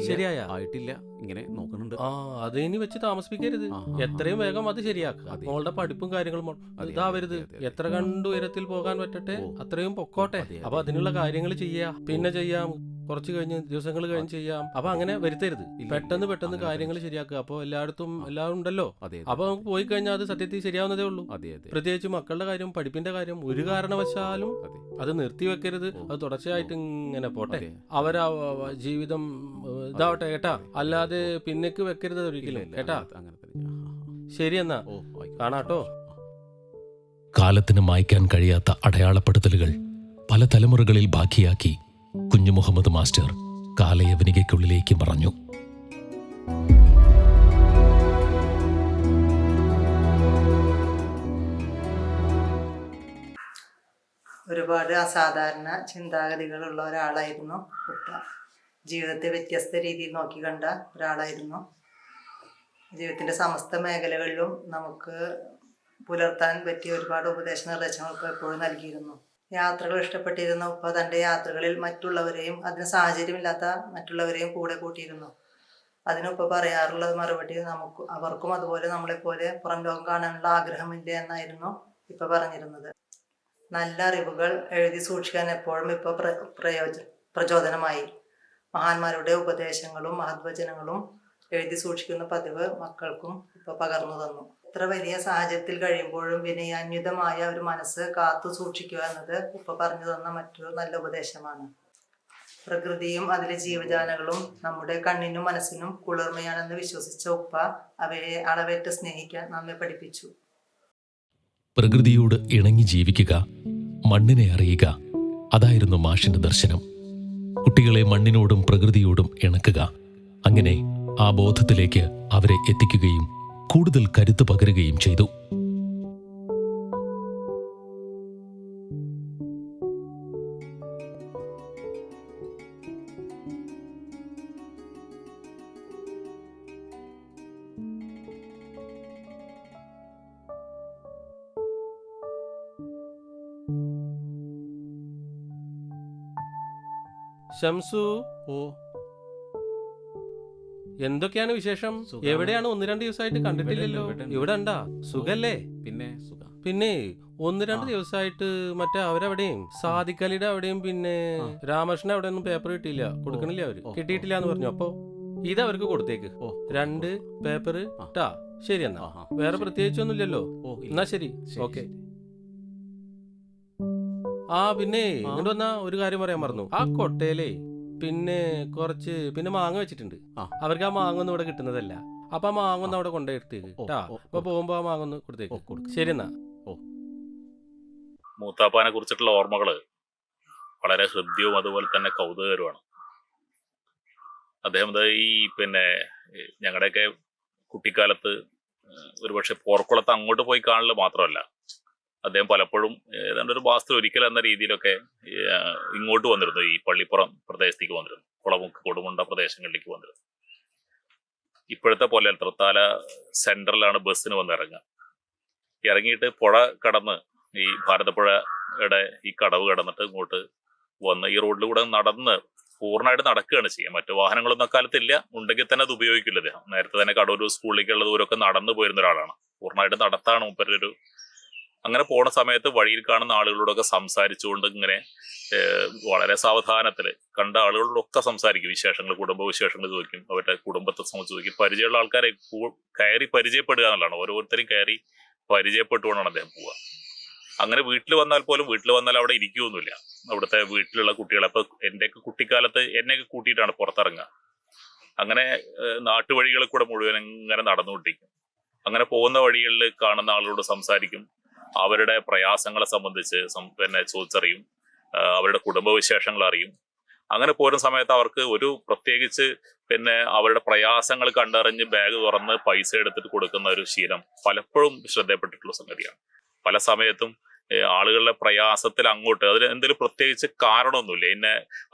ശരിയായ? ആയിട്ടില്ല, ഇങ്ങനെ നോക്കുന്നുണ്ട്. ആ, അത് ഇനി വെച്ച് താമസിപ്പിക്കരുത്. എത്രയും വേഗം അത് ശരിയാക്കുക. മോളുടെ പഠിപ്പും കാര്യങ്ങളും ഇതാവരുത്. എത്ര കണ്ടു ഉയരത്തിൽ പോകാൻ പറ്റട്ടെ അത്രയും പൊക്കോട്ടെ. അപ്പൊ അതിനുള്ള കാര്യങ്ങൾ ചെയ്യാം, പിന്നെ ചെയ്യാം, കുറച്ച് കഴിഞ്ഞ് ദിവസങ്ങൾ കഴിഞ്ഞ് ചെയ്യാം. അപ്പൊ അങ്ങനെ വരുത്തരുത്. പെട്ടെന്ന് കാര്യങ്ങൾ ശരിയാക്കുക. അപ്പൊ എല്ലാവരും ഉണ്ടല്ലോ. അപ്പൊ നമുക്ക് പോയി കഴിഞ്ഞാൽ അത് സത്യത്തിൽ ശരിയാവുന്നതേ ഉള്ളൂ. പ്രത്യേകിച്ച് മക്കളുടെ കാര്യം, പഠിപ്പിന്റെ കാര്യം ഒരു കാരണവശാലും അത് നിർത്തിവെക്കരുത്. അത് തുടർച്ചയായിട്ട് ഇങ്ങനെ പോട്ടെ. അവരാ ജീവിതം ഇതാവട്ടെ കേട്ടാ. അല്ലാതെ പിന്നേക്ക് വെക്കരുത് ഒരിക്കലും കേട്ടാ. ശരി, എന്നാ കാണാട്ടോ. കാലത്തിന് മായ്ക്കാൻ കഴിയാത്ത അടയാളപ്പെടുത്തലുകൾ പല തലമുറകളിൽ ബാക്കിയാക്കി കുഞ്ഞു മുഹമ്മദ് മാസ്റ്റർ കാലയവനികയ്ക്കുള്ളിലേക്ക് മറഞ്ഞു. ഒരുപാട് അസാധാരണ ചിന്താഗതികളുള്ള ഒരാളായിരുന്നു ഉപ്പ. ജീവിതത്തെ വ്യത്യസ്ത രീതിയിൽ നോക്കിക്കണ്ട ഒരാളായിരുന്നു. ജീവിതത്തിൻ്റെ സമസ്ത മേഖലകളിലും നമുക്ക് പുലർത്താൻ പറ്റിയ ഒരുപാട് ഉപദേശ നിർദ്ദേശങ്ങൾ എപ്പോഴും നൽകിയിരുന്നു. യാത്രകൾ ഇഷ്ടപ്പെട്ടിരുന്ന ഉപ്പ തൻ്റെ യാത്രകളിൽ മറ്റുള്ളവരെയും, അതിന് സാഹചര്യമില്ലാത്ത മറ്റുള്ളവരെയും കൂടെ കൂട്ടിയിരുന്നു. അതിനുപ്പ പറയാറുള്ള മറുപടി, അവർക്കും അതുപോലെ നമ്മളെപ്പോലെ പുറം ലോകം കാണാനുള്ള ആഗ്രഹമില്ല എന്നായിരുന്നു ഇപ്പം പറഞ്ഞിരുന്നത്. നല്ല അറിവുകൾ എഴുതി സൂക്ഷിക്കാൻ എപ്പോഴും ഇപ്പോൾ പ്രചോദനമായി. മഹാന്മാരുടെ ഉപദേശങ്ങളും മഹത്വചനങ്ങളും എഴുതി സൂക്ഷിക്കുന്ന പതിവ് മക്കൾക്കും ഇപ്പോൾ പകർന്നു തന്നു. എത്ര വലിയ സാഹചര്യത്തിൽ കഴിയുമ്പോഴും വിനയാന്വിതമായ ഒരു മനസ്സ് കാത്തു സൂക്ഷിക്കുക എന്നത് ഉപ്പ പറഞ്ഞു തന്ന മറ്റൊരു നല്ല ഉപദേശമാണ്. പ്രകൃതിയും അതിലെ ജീവജാലങ്ങളും നമ്മുടെ കണ്ണിനും മനസ്സിനും കുളിർമയാണെന്ന് വിശ്വസിച്ച ഉപ്പ അവയെ അളവേറ്റ് സ്നേഹിക്കാൻ നമ്മെ പഠിപ്പിച്ചു. പ്രകൃതിയോട് ഇണങ്ങി ജീവിക്കുക, മണ്ണിനെ അറിയുക, അതായിരുന്നു മാഷിന്റെ ദർശനം. കുട്ടികളെ മണ്ണിനോടും പ്രകൃതിയോടും ഇണക്കുക, അങ്ങനെ ആ ബോധത്തിലേക്ക് അവരെ എത്തിക്കുകയും കൂടുതൽ കരുത്ത് പകരുകയും ചെയ്തു. ശംസു, ഓ, എന്തൊക്കെയാണ് വിശേഷം? സുഖാണ്. എവിടെയാണ്? 1-2 ദിവസമായിട്ട് കണ്ടിട്ടില്ലല്ലോ. ഇവിടെയുണ്ട്. ഇവിടെ ഉണ്ടാ? സുഖല്ലേ? പിന്നെ സുഖം. പിന്നെ 1-2 ദിവസമായിട്ട് മറ്റേ അവരവിടെയും സാദിഖലിയുടെ അവിടെയും പിന്നെ രാമകൃഷ്ണൻ അവിടെ ഒന്നും പേപ്പർ കിട്ടിയില്ല, കൊടുക്കണില്ല. അവര് കിട്ടിയിട്ടില്ല എന്ന് പറഞ്ഞു. അപ്പൊ ഇത് അവർക്ക് കൊടുത്തേക്ക്. 2 പേപ്പർ ട്ടാ. ശരി, എന്നാ വേറെ പ്രത്യേകിച്ചൊന്നുമില്ലല്ലോ. എന്നാ ശരി, ഓക്കെ. ആ, പിന്നെ ഇങ്ങോട്ട് വന്നാ ഒരു കാര്യം പറയാൻ മറന്നു. ആ കൊട്ടയിലേ പിന്നെ കുറച്ച് മാങ്ങ വെച്ചിട്ടുണ്ട്. അവർക്ക് ആ മാങ്ങ ഒന്നും ഇവിടെ കിട്ടുന്നതല്ല. അപ്പൊ ആ മാങ്ങ ഒന്ന് അവിടെ കൊണ്ടുപോയിട്ടേക്ക് ട്ടാ. അപ്പൊ പോകുമ്പോ ആ മാങ്ങ ഒന്ന് കൊടുത്തേക്ക്. ശരി, എന്നാ. മൂത്താപ്പാനെ കുറിച്ചിട്ടുള്ള ഓർമ്മകള് വളരെ ഹൃദ്യവും അതുപോലെ തന്നെ കൗതുകകരമാണ്. അദ്ദേഹം ഈ ഞങ്ങളുടെയൊക്കെ കുട്ടിക്കാലത്ത് ഒരുപക്ഷെ പോർക്കുളത്ത് അങ്ങോട്ട് പോയി കാണൽ മാത്രമല്ല, അദ്ദേഹം പലപ്പോഴും ഏതാണ്ട് ഒരു മാസത്തിൽ ഒരിക്കൽ എന്ന രീതിയിലൊക്കെ ഇങ്ങോട്ട് വന്നിരുന്നു, ഈ പള്ളിപ്പുറം പ്രദേശത്തേക്ക് വന്നിരുന്നു, കുളമുക്ക് കൊടുമുണ്ട പ്രദേശങ്ങളിലേക്ക് വന്നിരുന്നു. ഇപ്പോഴത്തെ പോലെ തൃത്താല സെൻട്രലാണ് ബസ്സിന് വന്ന് ഇറങ്ങിയിട്ട് പുഴ കടന്ന് ഈ ഭാരതപ്പുഴയുടെ ഈ കടവ് കടന്നിട്ട് ഇങ്ങോട്ട് വന്ന് ഈ റോഡിലൂടെ നടന്ന് പൂർണ്ണമായിട്ട് നടക്കുകയാണ് ചെയ്യുക. മറ്റു വാഹനങ്ങളൊന്നും അക്കാലത്തില്ല, ഉണ്ടെങ്കിൽ തന്നെ അത് ഉപയോഗിക്കില്ല അദ്ദേഹം. നേരത്തെ തന്നെ കടൂർ സ്കൂളിലേക്കുള്ള ദൂരമൊക്കെ നടന്നു പോയിരുന്ന ഒരാളാണ്. പൂർണ്ണമായിട്ട് നടത്താണ് മൂപ്പരൊരു. അങ്ങനെ പോണ സമയത്ത് വഴിയിൽ കാണുന്ന ആളുകളോടൊക്കെ സംസാരിച്ചുകൊണ്ട് ഇങ്ങനെ വളരെ സാവധാനത്തിൽ കണ്ട ആളുകളോടൊക്കെ സംസാരിക്കും, വിശേഷങ്ങൾ, കുടുംബ വിശേഷങ്ങൾ ചോദിക്കും, അവരുടെ കുടുംബത്തെ സംബന്ധിച്ച് ചോദിക്കും. പരിചയമുള്ള ആൾക്കാരെ കയറി പരിചയപ്പെടുക എന്നുള്ളതാണ്. ഓരോരുത്തരും കയറി പരിചയപ്പെട്ടുകൊണ്ടാണ് അദ്ദേഹം പോവുക. അങ്ങനെ വീട്ടിൽ വന്നാൽ പോലും അവിടെ ഇരിക്കുകയൊന്നുമില്ല. അവിടുത്തെ വീട്ടിലുള്ള കുട്ടികളെ, അപ്പൊ എന്റെയൊക്കെ കുട്ടിക്കാലത്ത് എന്നെയൊക്കെ കൂട്ടിയിട്ടാണ് പുറത്തിറങ്ങുക. അങ്ങനെ നാട്ടുവഴികളിൽ കൂടെ മുഴുവൻ ഇങ്ങനെ നടന്നുകൊണ്ടിരിക്കും. അങ്ങനെ പോകുന്ന വഴികളിൽ കാണുന്ന ആളുകളോട് സംസാരിക്കും, അവരുടെ പ്രയാസങ്ങളെ സംബന്ധിച്ച് ചോദിച്ചറിയും, അവരുടെ കുടുംബവിശേഷങ്ങൾ അറിയും. അങ്ങനെ പോരുന്ന സമയത്ത് അവർക്ക് ഒരു പ്രത്യേകിച്ച് അവരുടെ പ്രയാസങ്ങൾ കണ്ടറിഞ്ഞ് ബാഗ് തുറന്ന് പൈസ എടുത്തിട്ട് കൊടുക്കുന്ന ഒരു ശീലം പലപ്പോഴും ശ്രദ്ധയപ്പെട്ടിട്ടുള്ള സംഗതിയാണ്. പല സമയത്തും ആളുകളുടെ പ്രയാസത്തിൽ അങ്ങോട്ട് അതിന് എന്തെങ്കിലും പ്രത്യേകിച്ച് കാരണമൊന്നുമില്ല,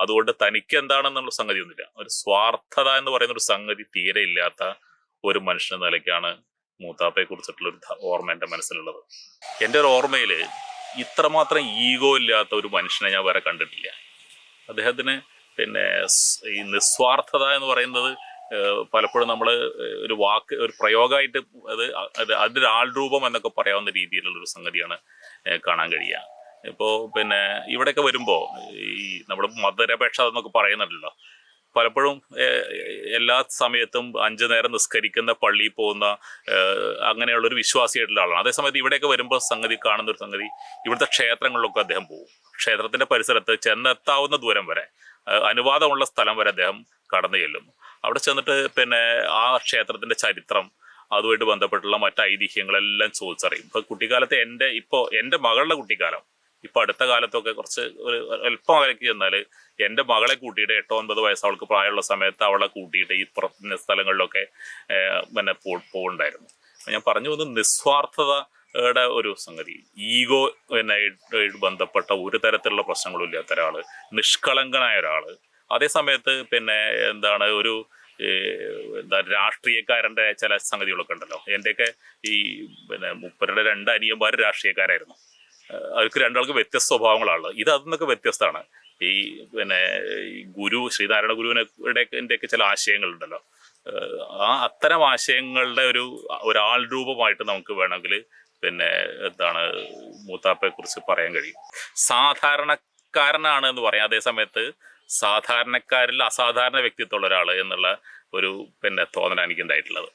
അതുകൊണ്ട് തനിക്ക് എന്താണെന്നുള്ള സംഗതി ഒന്നുമില്ല. ഒരു സ്വാർത്ഥത എന്ന് പറയുന്ന ഒരു സംഗതി തീരെ ഇല്ലാത്ത ഒരു മനുഷ്യന്റെ നിലയ്ക്കാണ് മൂത്താപ്പയെ കുറിച്ചിട്ടുള്ള ഒരു ഓർമ്മ എൻ്റെ മനസ്സിലുള്ളത്. എൻ്റെ ഒരു ഓർമ്മയിൽ ഇത്രമാത്രം ഈഗോ ഇല്ലാത്ത ഒരു മനുഷ്യനെ ഞാൻ വരെ കണ്ടിട്ടില്ല. അദ്ദേഹത്തിന് ഈ നിസ്വാർത്ഥത എന്ന് പറയുന്നത് പലപ്പോഴും നമ്മൾ ഒരു വാക്ക്, ഒരു പ്രയോഗമായിട്ട് അതിൻ്റെ ആൾരൂപം എന്നൊക്കെ പറയാവുന്ന രീതിയിലുള്ള ഒരു സംഗതിയാണ് കാണാൻ കഴിയുക. ഇപ്പോൾ ഇവിടെയൊക്കെ വരുമ്പോൾ ഈ നമ്മുടെ മതനിരപേക്ഷ എന്നൊക്കെ പറയുന്നുണ്ടല്ലോ, പലപ്പോഴും എല്ലാ സമയത്തും 5 നേരം നിസ്കരിക്കുന്ന, പള്ളിയിൽ പോകുന്ന അങ്ങനെയുള്ളൊരു വിശ്വാസിയായിട്ടുള്ള ആളാണ്. അതേസമയത്ത് ഇവിടെയൊക്കെ വരുമ്പോൾ കാണുന്ന ഒരു സംഗതി, ഇവിടുത്തെ ക്ഷേത്രങ്ങളിലൊക്കെ അദ്ദേഹം പോകും. ക്ഷേത്രത്തിന്റെ പരിസരത്ത് ചെന്നെത്താവുന്ന ദൂരം വരെ, അനുവാദമുള്ള സ്ഥലം വരെ അദ്ദേഹം കടന്നു ചെല്ലുന്നു. അവിടെ ചെന്നിട്ട് ആ ക്ഷേത്രത്തിന്റെ ചരിത്രം, അതുമായിട്ട് ബന്ധപ്പെട്ടുള്ള മറ്റ് ഐതിഹ്യങ്ങളെല്ലാം ചോദിച്ചറിയും. ഇപ്പൊ കുട്ടിക്കാലത്ത് എൻ്റെ മകളുടെ കുട്ടിക്കാലം, ഇപ്പൊ അടുത്ത കാലത്തൊക്കെ കുറച്ച് ഒരു അല്പം അകലേക്ക് ചെന്നാൽ എൻ്റെ മകളെ കൂട്ടിയിട്ട് 8-9 വയസ്സ് അവൾക്ക് പ്രായമുള്ള സമയത്ത് അവളെ കൂട്ടിയിട്ട് ഈ സ്ഥലങ്ങളിലൊക്കെ പോകുന്നുണ്ടായിരുന്നു. ഞാൻ പറഞ്ഞു വന്നത് നിസ്വാർത്ഥതയുടെ ഒരു സംഗതി, ഈഗോ ബന്ധപ്പെട്ട ഒരു തരത്തിലുള്ള പ്രശ്നങ്ങളും ഇല്ലാത്ത ഒരാള്, നിഷ്കളങ്കനായ ഒരാള്. അതേ സമയത്ത് ഒരു രാഷ്ട്രീയക്കാരൻ്റെ ചില സംഗതികളൊക്കെ ഉണ്ടല്ലോ. എൻ്റെയൊക്കെ ഈ മുപ്പരുടെ 2 അനിയന്മാർ രാഷ്ട്രീയക്കാരായിരുന്നു. അവർക്ക് 2 ആൾക്ക് വ്യത്യസ്ത സ്വഭാവങ്ങളാണുള്ളത്. ഇത് അതിന്നൊക്കെ വ്യത്യസ്തമാണ്. ഈ ഗുരു ശ്രീനാരായണ ഗുരുവിൻ്റെയൊക്കെ ചില ആശയങ്ങളുണ്ടല്ലോ, അത്തരം ആശയങ്ങളുടെ ഒരാൾ രൂപമായിട്ട് നമുക്ക് വേണമെങ്കിൽ മൂത്താപ്പയെ കുറിച്ച് പറയാൻ കഴിയും. സാധാരണക്കാരനാണ് എന്ന് പറയാം, അതേ സമയത്ത് സാധാരണക്കാരിൽ അസാധാരണ വ്യക്തിത്വമുള്ള ഒരാൾ എന്നുള്ള ഒരു തോന്നലാണ് എനിക്കുണ്ടായിട്ടുള്ളത്.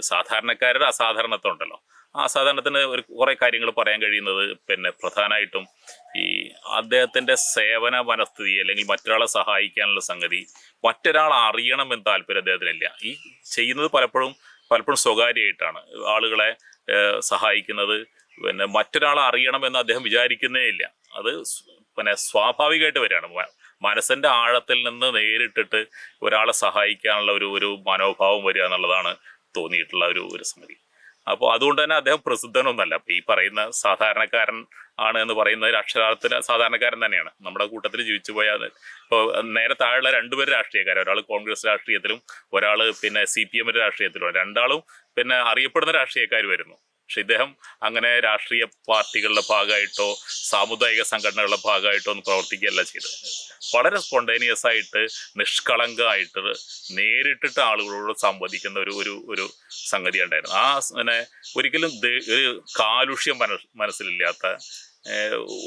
സാധാരണക്കാരുടെ അസാധാരണത്വം ഉണ്ടല്ലോ, ആ അസാധാരണത്തിന് കുറേ കാര്യങ്ങൾ പറയാൻ കഴിയുന്നത് പ്രധാനമായിട്ടും ഈ അദ്ദേഹത്തിൻ്റെ സേവന മനസ്ഥിതി, അല്ലെങ്കിൽ മറ്റൊരാളെ സഹായിക്കാനുള്ള സംഗതി, മറ്റൊരാൾ അറിയണമെന്ന് താല്പര്യം അദ്ദേഹത്തിനില്ല. ഈ ചെയ്യുന്നത് പലപ്പോഴും സ്വകാര്യമായിട്ടാണ്. ആളുകളെ സഹായിക്കുന്നത് മറ്റൊരാളെ അറിയണമെന്ന് അദ്ദേഹം വിചാരിക്കുന്നേ ഇല്ല. അത് സ്വാഭാവികമായിട്ട് വരികയാണ്. മനസ്സിൻ്റെ ആഴത്തിൽ നിന്ന് നേരിട്ടിട്ട് ഒരാളെ സഹായിക്കാനുള്ള ഒരു മനോഭാവം വരിക എന്നുള്ളതാണ് തോന്നിയിട്ടുള്ള ഒരു സംഗതി. അപ്പോൾ അതുകൊണ്ട് തന്നെ അദ്ദേഹം പ്രസിദ്ധനൊന്നല്ല. അപ്പോൾ ഈ പറയുന്ന സാധാരണക്കാരൻ ആണ് എന്ന് പറയുന്നത് അക്ഷരാർത്ഥത്തിൽ സാധാരണക്കാരൻ തന്നെയാണ്. നമ്മുടെ കൂട്ടത്തിൽ ജീവിച്ചു പോയാൽ ഇപ്പോൾ നേരെ താഴെയുള്ള 2 പേര് രാഷ്ട്രീയക്കാർ, ഒരാൾ കോൺഗ്രസ് രാഷ്ട്രീയത്തിലും ഒരാൾ CPM രാഷ്ട്രീയത്തിലും, 2 ആളും അറിയപ്പെടുന്ന രാഷ്ട്രീയക്കാർ വരുന്നു. പക്ഷെ ഇദ്ദേഹം അങ്ങനെ രാഷ്ട്രീയ പാർട്ടികളുടെ ഭാഗമായിട്ടോ സാമുദായിക സംഘടനകളുടെ ഭാഗമായിട്ടോ ഒന്നും പ്രവർത്തിക്കുകയല്ല ചെയ്തത്. വളരെ സ്പോണ്ടേനിയസ് ആയിട്ട്, നിഷ്കളങ്കമായിട്ട്, നേരിട്ടിട്ട് ആളുകളോട് സംവദിക്കുന്ന ഒരു സംഗതി ഉണ്ടായിരുന്നു. ഒരിക്കലും ഒരു കാലുഷ്യം മനസ്സിലില്ലാത്ത,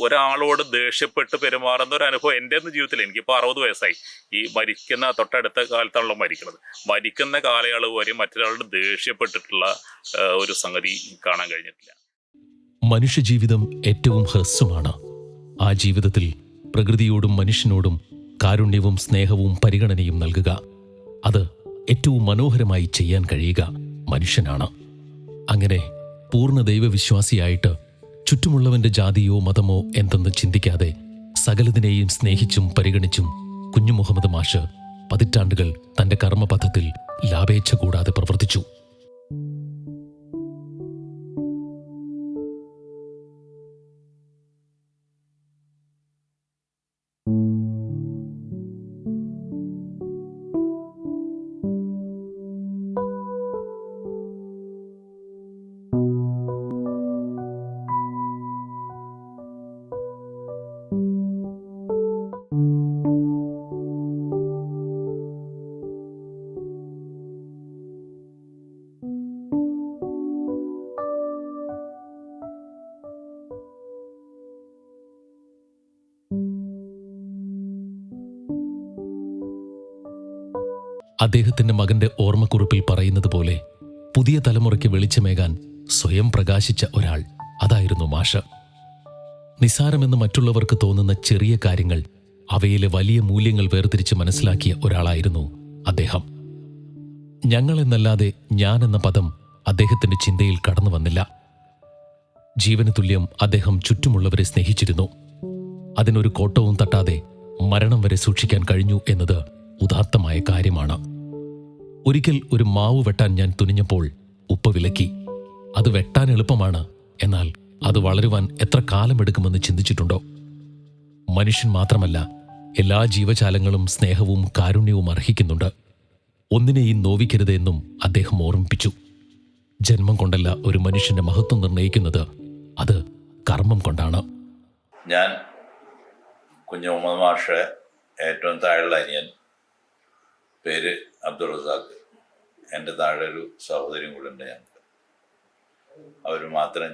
ഒരാളോട് ദേഷ്യപ്പെട്ട് പെരുമാറുന്ന ഒരു അനുഭവം എൻ്റെ ഒന്നും ജീവിതത്തിൽ, എനിക്കിപ്പോൾ 60 വയസ്സായി, ഈ മരിക്കുന്ന തൊട്ടടുത്ത കാലത്താണല്ലോ മരിക്കുന്നത്, മരിക്കുന്ന കാലയളവ് വരെ മറ്റൊരാളോട് ദേഷ്യപ്പെട്ടിട്ടുള്ള ഒരു സംഗതി കാണാൻ കഴിഞ്ഞിട്ടില്ല. മനുഷ്യജീവിതം ഏറ്റവും ഹ്രസ്വമാണ്. ആ ജീവിതത്തിൽ പ്രകൃതിയോടും മനുഷ്യനോടും കാരുണ്യവും സ്നേഹവും പരിഗണനയും നൽകുക, അത് ഏറ്റവും മനോഹരമായി ചെയ്യാൻ കഴിയുക മനുഷ്യനാണ്. അങ്ങനെ പൂർണ്ണ ദൈവവിശ്വാസിയായിട്ട് ചുറ്റുമുള്ളവന്റെ ജാതിയോ മതമോ എന്തെന്ന് ചിന്തിക്കാതെ സകലതിനെയും സ്നേഹിച്ചും പരിഗണിച്ചും കുഞ്ഞു മുഹമ്മദ് മാഷ് പതിറ്റാണ്ടുകൾ തന്റെ കർമ്മപഥത്തിൽ ലാഭേച്ഛ കൂടാതെ പ്രവർത്തിച്ചു. അദ്ദേഹത്തിന്റെ മകന്റെ ഓർമ്മക്കുറിപ്പിൽ പറയുന്നത് പോലെ പുതിയ തലമുറയ്ക്ക് വെളിച്ചമേകാൻ സ്വയം പ്രകാശിച്ച ഒരാൾ, അതായിരുന്നു മാഷ്. നിസ്സാരമെന്ന് മറ്റുള്ളവർക്ക് തോന്നുന്ന ചെറിയ കാര്യങ്ങൾ, അവയിലെ വലിയ മൂല്യങ്ങൾ വേർതിരിച്ച് മനസ്സിലാക്കിയ ഒരാളായിരുന്നു അദ്ദേഹം. ഞങ്ങളെന്നല്ലാതെ ഞാൻ എന്ന പദം അദ്ദേഹത്തിന്റെ ചിന്തയിൽ കടന്നു വന്നില്ല. ജീവന് തുല്യം അദ്ദേഹം ചുറ്റുമുള്ളവരെ സ്നേഹിച്ചിരുന്നു. അതിനൊരു കോട്ടവും തട്ടാതെ മരണം വരെ സൂക്ഷിക്കാൻ കഴിഞ്ഞു എന്നത് ഉദാത്തമായ കാര്യമാണ്. ഒരിക്കൽ ഒരു മാവ് വെട്ടാൻ ഞാൻ തുനിഞ്ഞപ്പോൾ ഉപ്പ വിലക്കി. അത് വെട്ടാൻ എളുപ്പമാണ്, എന്നാൽ അത് വളരുവാൻ എത്ര കാലമെടുക്കുമെന്ന് ചിന്തിച്ചിട്ടുണ്ടോ? മനുഷ്യൻ മാത്രമല്ല, എല്ലാ ജീവജാലങ്ങളും സ്നേഹവും കാരുണ്യവും അർഹിക്കുന്നുണ്ട്. ഒന്നിനെയും നോവിക്കരുത് എന്നും അദ്ദേഹം ഓർമ്മിപ്പിച്ചു. ജന്മം കൊണ്ടല്ല ഒരു മനുഷ്യന്റെ മഹത്വം നിർണ്ണയിക്കുന്നത്, അത് കർമ്മം കൊണ്ടാണ്. ഞാൻ കുഞ്ഞുമുഹമ്മദ് മാഷെ ഏറ്റവും താഴെയുള്ള അനിയൻ, പേര് അബ്ദുൾ റസാഖ്. എൻ്റെ താഴെ ഒരു സഹോദരിയും കൂടെ ഉണ്ട്.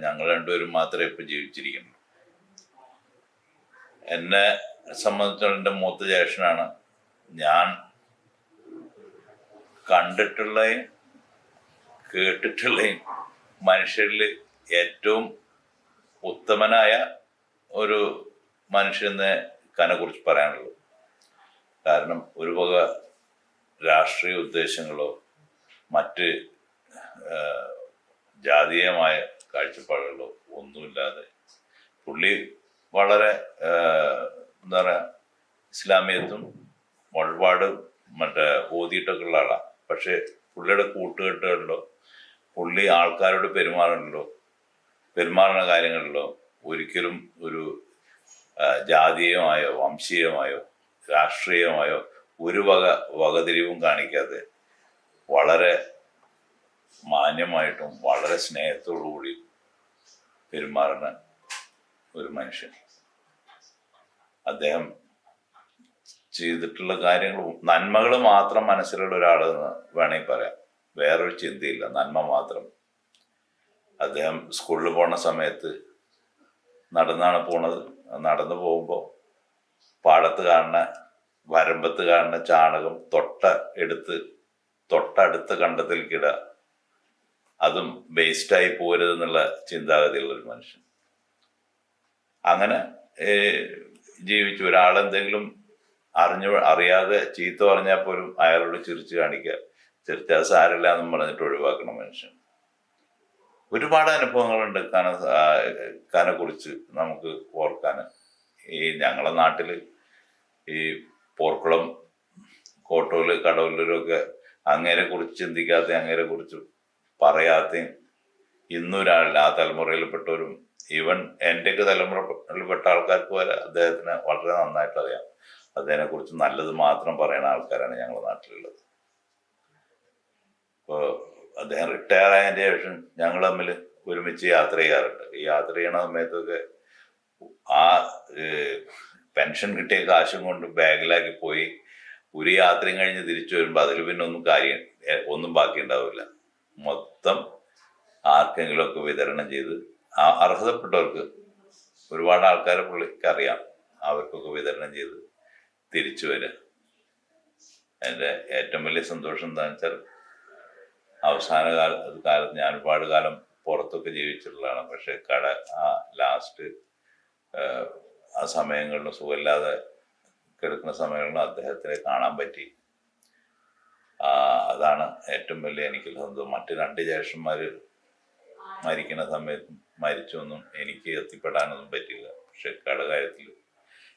ഞങ്ങൾ രണ്ടുപേരും മാത്രമേ ഇപ്പം ജീവിച്ചിരിക്കുന്നു. എന്നെ സംബന്ധിച്ചുള്ള എൻ്റെ മൂത്ത ജ്യേഷ്ഠനാണ്. ഞാൻ കണ്ടിട്ടുള്ളതും കേട്ടിട്ടുള്ളതും മനുഷ്യരിൽ ഏറ്റവും ഉത്തമനായ ഒരു മനുഷ്യനെ കനെക്കുറിച്ച് പറയാനുള്ളൂ. കാരണം ഒരു വക രാഷ്ട്രീയ ഉദ്ദേശങ്ങളോ മറ്റ് ജാതീയമായ കാഴ്ചപ്പാടുകളോ ഒന്നുമില്ലാതെ പുള്ളി വളരെ എന്താ പറയുക, ഇസ്ലാമിയത്തും ഒരുപാട് ഓതിയിട്ടൊക്കെ ഉള്ള ആളാണ്. പക്ഷേ പുള്ളിയുടെ കൂട്ടുകെട്ടുകളിലോ പുള്ളി ആൾക്കാരോട് പെരുമാറുന്ന കാര്യങ്ങളിലോ ഒരിക്കലും ഒരു ജാതീയമായോ വംശീയമായോ രാഷ്ട്രീയമായോ ഒരു വകതിരിവും കാണിക്കാതെ വളരെ മാന്യമായിട്ടും വളരെ സ്നേഹത്തോടു കൂടി പെരുമാറുന്ന ഒരു മനുഷ്യൻ. അദ്ദേഹം ചെയ്തിട്ടുള്ള കാര്യങ്ങൾ നന്മകൾ മാത്രം മനസ്സിലുള്ള ഒരാളെന്ന് വേണമെങ്കിൽ പറയാം. വേറൊരു ചിന്തയില്ല, നന്മ മാത്രം. അദ്ദേഹം സ്കൂളിൽ പോണ സമയത്ത് നടന്നാണ് പോണത്. നടന്നു പോകുമ്പോൾ പാടത്ത് കാണുന്ന വരമ്പത്ത് കാണുന്ന ചാണകം തൊട്ടടുത്ത കണ്ടത്തിലേക്കിടുക, അതും വേസ്റ്റായി പോരുതെന്നുള്ള ചിന്താഗതിയുള്ളൊരു മനുഷ്യൻ. അങ്ങനെ ജീവിച്ചു. ഒരാളെന്തെങ്കിലും അറിയാതെ ചീത്ത പറഞ്ഞാൽ പോലും അയാളോട് ചിരിച്ച് കാണിക്കുക, ചിരിച്ചാൽ സാരില്ല എന്നും പറഞ്ഞിട്ട് ഒഴിവാക്കണം മനുഷ്യൻ. ഒരുപാട് അനുഭവങ്ങളുണ്ട് കനെക്കുറിച്ച് നമുക്ക് ഓർക്കാൻ. ഈ ഞങ്ങളെ നാട്ടിൽ ഈ പോർക്കുളം, കോട്ടൂര്, കടവല്ലൂരൊക്കെ അങ്ങേരെ കുറിച്ച് ചിന്തിക്കാത്ത, അങ്ങേരെ കുറിച്ച് പറയാത്തയും ഇന്നൊരാളില്ല. ആ തലമുറയിൽപ്പെട്ടവരും ഈവൻ എൻ്റെയൊക്കെ തലമുറയിൽപ്പെട്ട ആൾക്കാർക്ക് വരെ അദ്ദേഹത്തിനെ വളരെ നന്നായിട്ട് അറിയാം. അദ്ദേഹത്തിനെ കുറിച്ച് നല്ലത് മാത്രം പറയുന്ന ആൾക്കാരാണ് ഞങ്ങളുടെ നാട്ടിലുള്ളത്. ഇപ്പോൾ അദ്ദേഹം റിട്ടയർ ആയതിൻ്റെ ശേഷം ഞങ്ങൾ തമ്മിൽ ഒരുമിച്ച് യാത്ര ചെയ്യാറുണ്ട്. ഈ യാത്ര ചെയ്യണ സമയത്തൊക്കെ ആ പെൻഷൻ കിട്ടിയ കാശും കൊണ്ട് ബാഗിലാക്കി പോയി ഒരു യാത്രയും കഴിഞ്ഞ് തിരിച്ചു വരുമ്പോൾ അതിൽ പിന്നെ ഒന്നും ബാക്കി ഉണ്ടാവില്ല. മൊത്തം ആർക്കെങ്കിലുമൊക്കെ വിതരണം ചെയ്ത് അർഹതപ്പെട്ടവർക്ക്, ഒരുപാട് ആൾക്കാരെ പുള്ളിക്ക് അറിയാം, അവർക്കൊക്കെ വിതരണം ചെയ്ത് തിരിച്ചു വരിക. എൻ്റെ ഏറ്റവും വലിയ സന്തോഷം എന്താണെന്ന് വെച്ചാൽ അവസാന കാലത്ത് ഞാൻ ഒരുപാട് കാലം പുറത്തൊക്കെ ജീവിച്ചിട്ടുള്ളതാണ്. പക്ഷെ ലാസ്റ്റ് ആ സമയങ്ങളിലും സുഖമില്ലാതെ കിടക്കുന്ന സമയങ്ങളിലും അദ്ദേഹത്തിനെ കാണാൻ പറ്റി. അതാണ് ഏറ്റവും വലിയ എനിക്കുള്ള സന്തോഷം. മറ്റ് 2 ജ്യേഷ്ഠന്മാർ മരിക്കുന്ന സമയത്ത് മരിച്ചൊന്നും എനിക്ക് എത്തിപ്പെടാനൊന്നും പറ്റില്ല. പക്ഷെ കാര്യത്തിൽ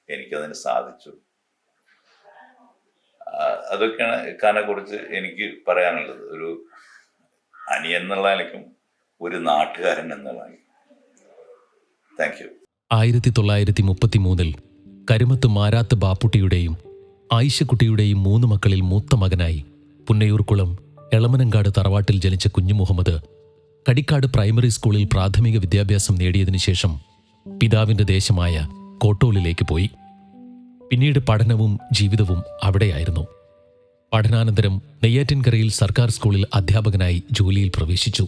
എനിക്കതിന് സാധിച്ചു. അതൊക്കെയാണ് കനെക്കുറിച്ച് എനിക്ക് പറയാനുള്ളത്. ഒരു അനിയൻ എന്നുള്ള നിലയ്ക്കും ഒരു നാട്ടുകാരൻ എന്നുള്ള നിലയ്ക്കും. Thank you. 1933 കരുമത്ത് മാരാത്ത് ബാപ്പുട്ടിയുടെയും ആയിഷക്കുട്ടിയുടെയും 3 മക്കളിൽ മൂത്ത മകനായി പുന്നയൂർക്കുളം എളമനങ്കാട് തറവാട്ടിൽ ജനിച്ച കുഞ്ഞുമുഹമ്മദ് കടിക്കാട് പ്രൈമറി സ്കൂളിൽ പ്രാഥമിക വിദ്യാഭ്യാസം നേടിയതിനു ശേഷം പിതാവിൻ്റെ ദേശമായ കോട്ടോലിലേക്ക് പോയി. പിന്നീട് പഠനവും ജീവിതവും അവിടെയായിരുന്നു. പഠനാനന്തരം നെയ്യാറ്റിൻകരയിൽ സർക്കാർ സ്കൂളിൽ അധ്യാപകനായി ജോലിയിൽ പ്രവേശിച്ചു.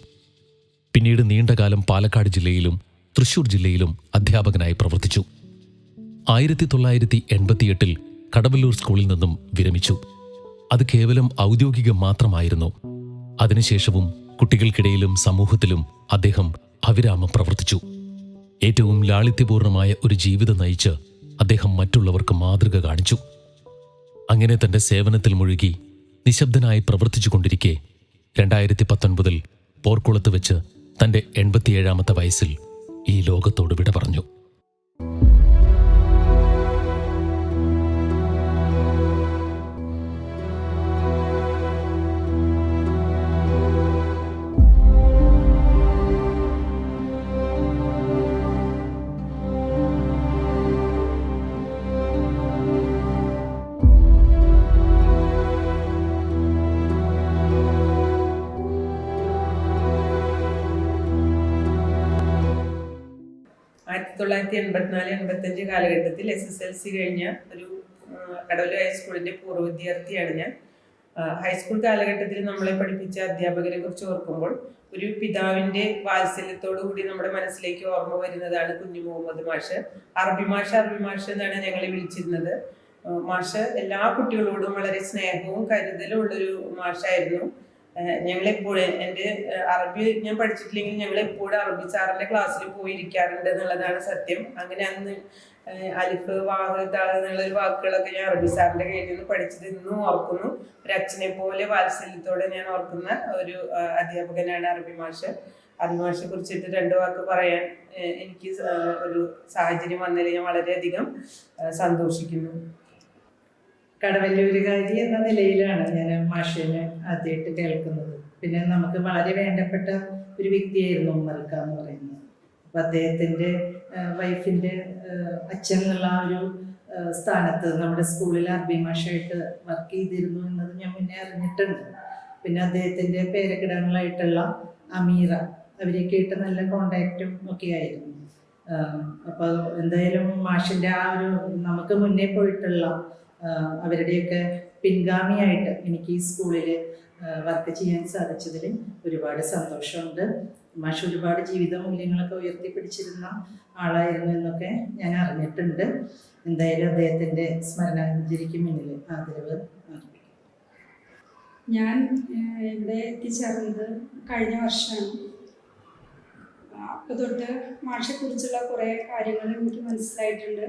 പിന്നീട് നീണ്ടകാലം പാലക്കാട് ജില്ലയിലും തൃശൂർ ജില്ലയിലും അധ്യാപകനായി പ്രവർത്തിച്ചു. 1988 കടവല്ലൂർ സ്കൂളിൽ നിന്നും വിരമിച്ചു. അത് കേവലം ഔദ്യോഗികം മാത്രമായിരുന്നു. അതിനുശേഷവും കുട്ടികൾക്കിടയിലും സമൂഹത്തിലും അദ്ദേഹം അവിരാമം പ്രവർത്തിച്ചു. ഏറ്റവും ലാളിത്യപൂർണമായ ഒരു ജീവിതം നയിച്ച് അദ്ദേഹം മറ്റുള്ളവർക്ക് മാതൃക കാണിച്ചു. അങ്ങനെ തന്റെ സേവനത്തിൽ മുഴുകി നിശബ്ദനായി പ്രവർത്തിച്ചുകൊണ്ടിരിക്കെ 2019 പോർക്കുളത്ത് വെച്ച് തന്റെ 87ാമത്തെ വയസ്സിൽ ഈ ലോകത്തോട് വിട പറഞ്ഞു. തൊള്ളായിരത്തി 1984-85 കാലഘട്ടത്തിൽ SSLC കഴിഞ്ഞ ഒരു കടവല ഹൈസ്കൂളിന്റെ പൂർവ്വ വിദ്യാർത്ഥിയാണ് ഞാൻ. ഹൈസ്കൂൾ കാലഘട്ടത്തിൽ നമ്മളെ പഠിപ്പിച്ച അധ്യാപകരെ കുറിച്ച് ഓർക്കുമ്പോൾ ഒരു പിതാവിന്റെ വാത്സല്യത്തോടു കൂടി നമ്മുടെ മനസ്സിലേക്ക് ഓർമ്മ വരുന്നതാണ് കുഞ്ഞു മുഹമ്മദ് മാഷ്. അറബി മാഷ് എന്നാണ് ഞങ്ങളെ വിളിച്ചിരുന്നത്. മാഷ് എല്ലാ കുട്ടികളോടും വളരെ സ്നേഹവും കരുതലും ഉള്ളൊരു മാഷായിരുന്നു. ഞങ്ങളെപ്പോഴും എൻ്റെ അറബി ഞാൻ പഠിച്ചിട്ടില്ലെങ്കിൽ ഞങ്ങളെപ്പോഴും അറബി സാറിൻ്റെ ക്ലാസ്സിൽ പോയിരിക്കാറുണ്ട് എന്നുള്ളതാണ് സത്യം. അങ്ങനെ അന്ന് അലിഫ്, വാഹ്, താഹ് എന്നുള്ളൊരു വാക്കുകളൊക്കെ ഞാൻ അറബി സാറിൻ്റെ കയ്യിൽ നിന്ന് പഠിച്ചത് ഇന്നും ഓർക്കുന്നു. ഒരു അച്ഛനെ പോലെ വാത്സല്യത്തോടെ ഞാൻ ഓർക്കുന്ന ഒരു അധ്യാപകനാണ് അറബി മാഷ്. അറബി മാഷെ കുറിച്ചിട്ട് 2 വാക്ക് പറയാൻ എനിക്ക് ഒരു സാഹചര്യം വന്നതിൽ ഞാൻ വളരെയധികം സന്തോഷിക്കുന്നു. കടവല്ലൂരുകാരി എന്ന നിലയിലാണ് ഞാൻ മാഷിനെ ആദ്യമായിട്ട് കേൾക്കുന്നത്. പിന്നെ നമുക്ക് വളരെ വേണ്ടപ്പെട്ട ഒരു വ്യക്തിയായിരുന്നു ഉമ്മർക്ക എന്ന് പറയുന്നത്. അപ്പം അദ്ദേഹത്തിൻ്റെ വൈഫിൻ്റെ അച്ഛൻ എന്നുള്ള ആ ഒരു സ്ഥാനത്ത് നമ്മുടെ സ്കൂളിൽ അറബി മാഷായിട്ട് വർക്ക് ചെയ്തിരുന്നു എന്നത് ഞാൻ മുന്നേ അറിഞ്ഞിട്ടുണ്ട്. പിന്നെ അദ്ദേഹത്തിൻ്റെ പേരക്കിടങ്ങളായിട്ടുള്ള അമീറ, അവരെയൊക്കെ ആയിട്ട് നല്ല കോണ്ടാക്റ്റും ഒക്കെ ആയിരുന്നു. അപ്പോൾ എന്തായാലും മാഷിൻ്റെ ആ ഒരു നമുക്ക് മുന്നേ പോയിട്ടുള്ള അവരുടെയൊക്കെ പിൻഗാമിയായിട്ട് എനിക്ക് ഈ സ്കൂളിൽ വർക്ക് ചെയ്യാൻ സാധിച്ചതിൽ ഒരുപാട് സന്തോഷമുണ്ട്. മാഷ് ഒരുപാട് ജീവിത മൂല്യങ്ങളൊക്കെ ഉയർത്തിപ്പിടിച്ചിരുന്ന ആളായിരുന്നു എന്നൊക്കെ ഞാൻ അറിഞ്ഞിട്ടുണ്ട്. എന്തായാലും അദ്ദേഹത്തിൻ്റെ സ്മരണാഞ്ജലിക്ക് മുന്നിൽ ആദരവ് അർപ്പിക്കും. ഞാൻ ഇവിടെ എത്തിച്ചേർന്നത് കഴിഞ്ഞ വർഷമാണ്. അപ്പോൾ തൊട്ട് മാഷെക്കുറിച്ചുള്ള കുറേ കാര്യങ്ങൾ എനിക്ക് മനസ്സിലായിട്ടുണ്ട്.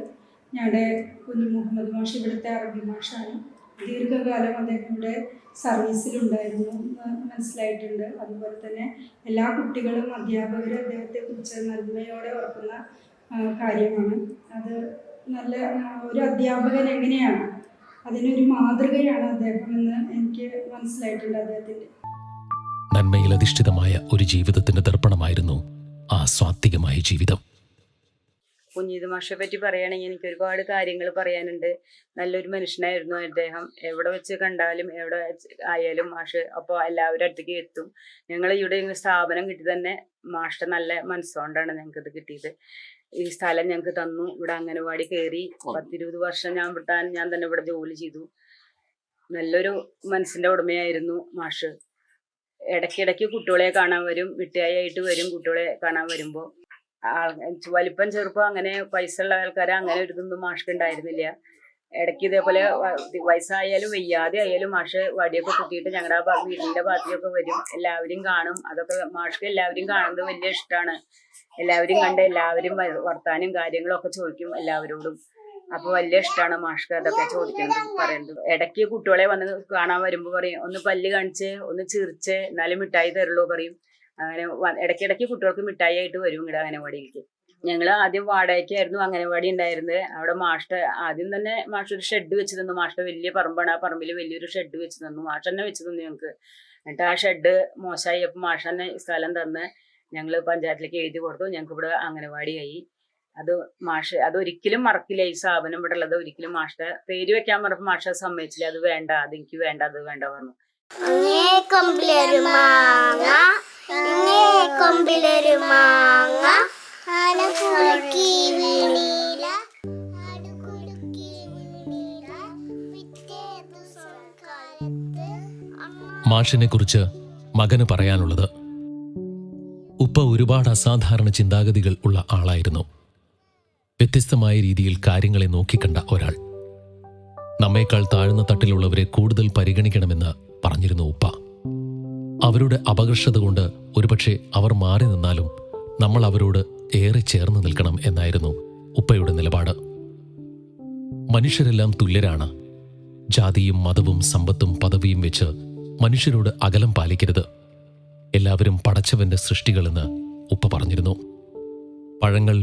ഞങ്ങളുടെ കുഞ്ഞു മുഹമ്മദ് മാഷ് ഇവിടുത്തെ അറബി മാഷാണ്. ദീർഘകാലം അദ്ദേഹം ഇവിടെ സർവീസിലുണ്ടായിരുന്നു മനസ്സിലായിട്ടുണ്ട്. അതുപോലെ തന്നെ എല്ലാ കുട്ടികളും അധ്യാപകരും അദ്ദേഹത്തെക്കുറിച്ച് നന്മയോടെ ഓർക്കുന്ന കാര്യമാണ്. അത് നല്ല ഒരു അധ്യാപകൻ എങ്ങനെയാണ്, അതിനൊരു മാതൃകയാണ് അദ്ദേഹം എന്ന് എനിക്ക് മനസ്സിലായിട്ടുണ്ട് അദ്ദേഹത്തിൻ്റെ. നന്മയിൽ അധിഷ്ഠിതമായ ഒരു ജീവിതത്തിന്റെ ദർപ്പണമായിരുന്നു ആ സ്വാത്വികമായ ജീവിതം. കുഞ്ഞീത് മാഷെ പറ്റി പറയുകയാണെങ്കിൽ എനിക്ക് ഒരുപാട് കാര്യങ്ങൾ പറയാനുണ്ട്. നല്ലൊരു മനുഷ്യനായിരുന്നു അദ്ദേഹം. എവിടെ വെച്ച് കണ്ടാലും എവിടെ ആയാലും മാഷ് അപ്പോൾ എല്ലാവരും അടുത്തേക്ക് എത്തും. ഞങ്ങൾ ഇവിടെ സ്ഥാപനം കിട്ടി തന്നെ മാഷ നല്ല മനസ്സുകൊണ്ടാണ് ഞങ്ങൾക്ക് ഇത് കിട്ടിയത്. ഈ സ്ഥലം ഞങ്ങൾക്ക് തന്നു. ഇവിടെ അംഗനവാടി കയറി 10-20 വർഷം ഞാൻ തന്നെ ഇവിടെ ജോലി ചെയ്തു. നല്ലൊരു മനസ്സിന്റെ ഉടമയായിരുന്നു മാഷ്. ഇടയ്ക്കിടയ്ക്ക് കുട്ടികളെ കാണാൻ വരും, മിഠായിട്ട് വരും. കുട്ടികളെ കാണാൻ വരുമ്പോൾ വലിപ്പം ചെറുപ്പം അങ്ങനെ പൈസ ഉള്ള ആൾക്കാരെ അങ്ങനെ ഒരുതൊന്നും മാഷ്ക്ക് ഉണ്ടായിരുന്നില്ല. ഇടയ്ക്ക് ഇതേപോലെ വയസ്സായാലും വയ്യാതെ ആയാലും മാഷ് വടിയൊക്കെ കുത്തിയിട്ട് ഞങ്ങളുടെ വീടിന്റെ ഭാഗത്തേക്കൊക്കെ വരും. എല്ലാവരും കാണും. അതൊക്കെ മാഷ്ക്ക് എല്ലാവരും കാണുന്നത് വലിയ ഇഷ്ടമാണ്. എല്ലാവരും കണ്ട് എല്ലാവരും വർത്താനും കാര്യങ്ങളും ഒക്കെ ചോദിക്കും എല്ലാവരോടും. അപ്പൊ വലിയ ഇഷ്ടമാണ് മാഷ്ക്ക് അതൊക്കെ ചോദിക്കുന്നത് പറയുന്നത്. ഇടയ്ക്ക് കുട്ടികളെ വന്ന് കാണാൻ വരുമ്പോൾ പറയും, ഒന്ന് പല്ല് കാണിച്ച്, ഒന്ന് ചിരിച്ച്, എന്നാലും മിഠായി തരുള്ളൂ പറയും. അങ്ങനെ ഇടയ്ക്കിടയ്ക്ക് കുട്ടികൾക്ക് മിഠായി ആയിട്ട് വരും ഇവിടെ അംഗനവാടിയിലേക്ക്. ഞങ്ങൾ ആദ്യം വാടകയ്ക്കായിരുന്നു അംഗനവാടി ഉണ്ടായിരുന്നത്. അവിടെ ആദ്യം തന്നെ മാഷ് ഒരു ഷെഡ് വെച്ച് തന്നു. മാഷിന്റെ വലിയ പറമ്പാണ്. ആ പറമ്പിൽ വലിയൊരു ഷെഡ് വെച്ച് തന്നു. മാഷ് തന്നെ വെച്ച് തന്നു ഞങ്ങൾക്ക്. എന്നിട്ട് ആ ഷെഡ് മോശമായപ്പോൾ മാഷ് തന്നെ സ്ഥലം തന്ന് ഞങ്ങൾ പഞ്ചായത്തിലേക്ക് എഴുതി കൊടുത്തു. ഞങ്ങൾക്ക് ഇവിടെ അംഗനവാടിയായി. അതൊരിക്കലും മറക്കില്ല. ഈ സ്ഥാപനം ഇവിടെ ഉള്ളത് ഒരിക്കലും മാഷിന്റെ പേര് വെക്കാൻ പറഞ്ഞപ്പോൾ മാഷ സമ്മതിച്ചില്ല. അത് വേണ്ട, അതെനിക്ക് വേണ്ട, അത് വേണ്ട പറഞ്ഞു. മാഷിനെ കുറിച്ച് മകന് പറയാനുള്ളത്, ഉപ്പ ഒരുപാട് അസാധാരണ ചിന്താഗതികൾ ഉള്ള ആളായിരുന്നു. വ്യത്യസ്തമായ രീതിയിൽ കാര്യങ്ങളെ നോക്കിക്കണ്ട ഒരാൾ. നമ്മേക്കാൾ താഴ്ന്ന തട്ടിലുള്ളവരെ കൂടുതൽ പരിഗണിക്കണമെന്ന് പറഞ്ഞിരുന്നു ഉപ്പ. അവരുടെ അപകർഷത കൊണ്ട് ഒരുപക്ഷെ അവർ മാറി നിന്നാലും നമ്മൾ അവരോട് ഏറെ ചേർന്ന് നിൽക്കണം എന്നായിരുന്നു ഉപ്പയുടെ നിലപാട്. മനുഷ്യരെല്ലാം തുല്യരാണ്. ജാതിയും മതവും സമ്പത്തും പദവിയും വെച്ച് മനുഷ്യരോട് അകലം പാലിക്കരുത്. എല്ലാവരും പടച്ചവന്റെ സൃഷ്ടികളെന്ന് ഉപ്പ പറഞ്ഞിരുന്നു. പഴങ്ങൾ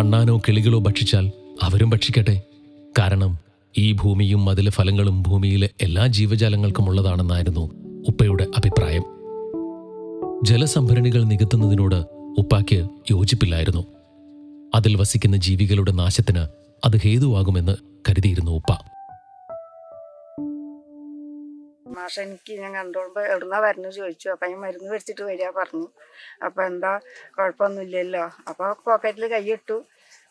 അണ്ണാനോ കിളികളോ ഭക്ഷിച്ചാൽ അവരും ഭക്ഷിക്കട്ടെ. കാരണം ഈ ഭൂമിയും അതിലെ ഫലങ്ങളും ഭൂമിയിലെ എല്ലാ ജീവജാലങ്ങൾക്കും ഉള്ളതാണെന്നായിരുന്നു ഉപ്പയുടെ അഭിപ്രായം. ജലസംഭരണികൾ നികത്തുന്നതിനോട് ഉപ്പാക്ക് യോജിപ്പില്ലായിരുന്നു. അതിൽ വസിക്കുന്ന ജീവികളുടെ നാശത്തിന് അത് ഹേതുവാകുമെന്ന് കരുതിയിരുന്നു ഉപ്പ. മാഷ എനിക്ക് ഞാൻ കണ്ടോളുമ്പോൾ എവിടുന്നാ വരുന്നു ചോദിച്ചു. അപ്പം ഞാൻ മരുന്ന് മേടിച്ചിട്ട് വരിക പറഞ്ഞു. അപ്പം എന്താ കുഴപ്പമൊന്നുമില്ലല്ലോ. അപ്പോൾ പോക്കറ്റിൽ കൈയിട്ടു.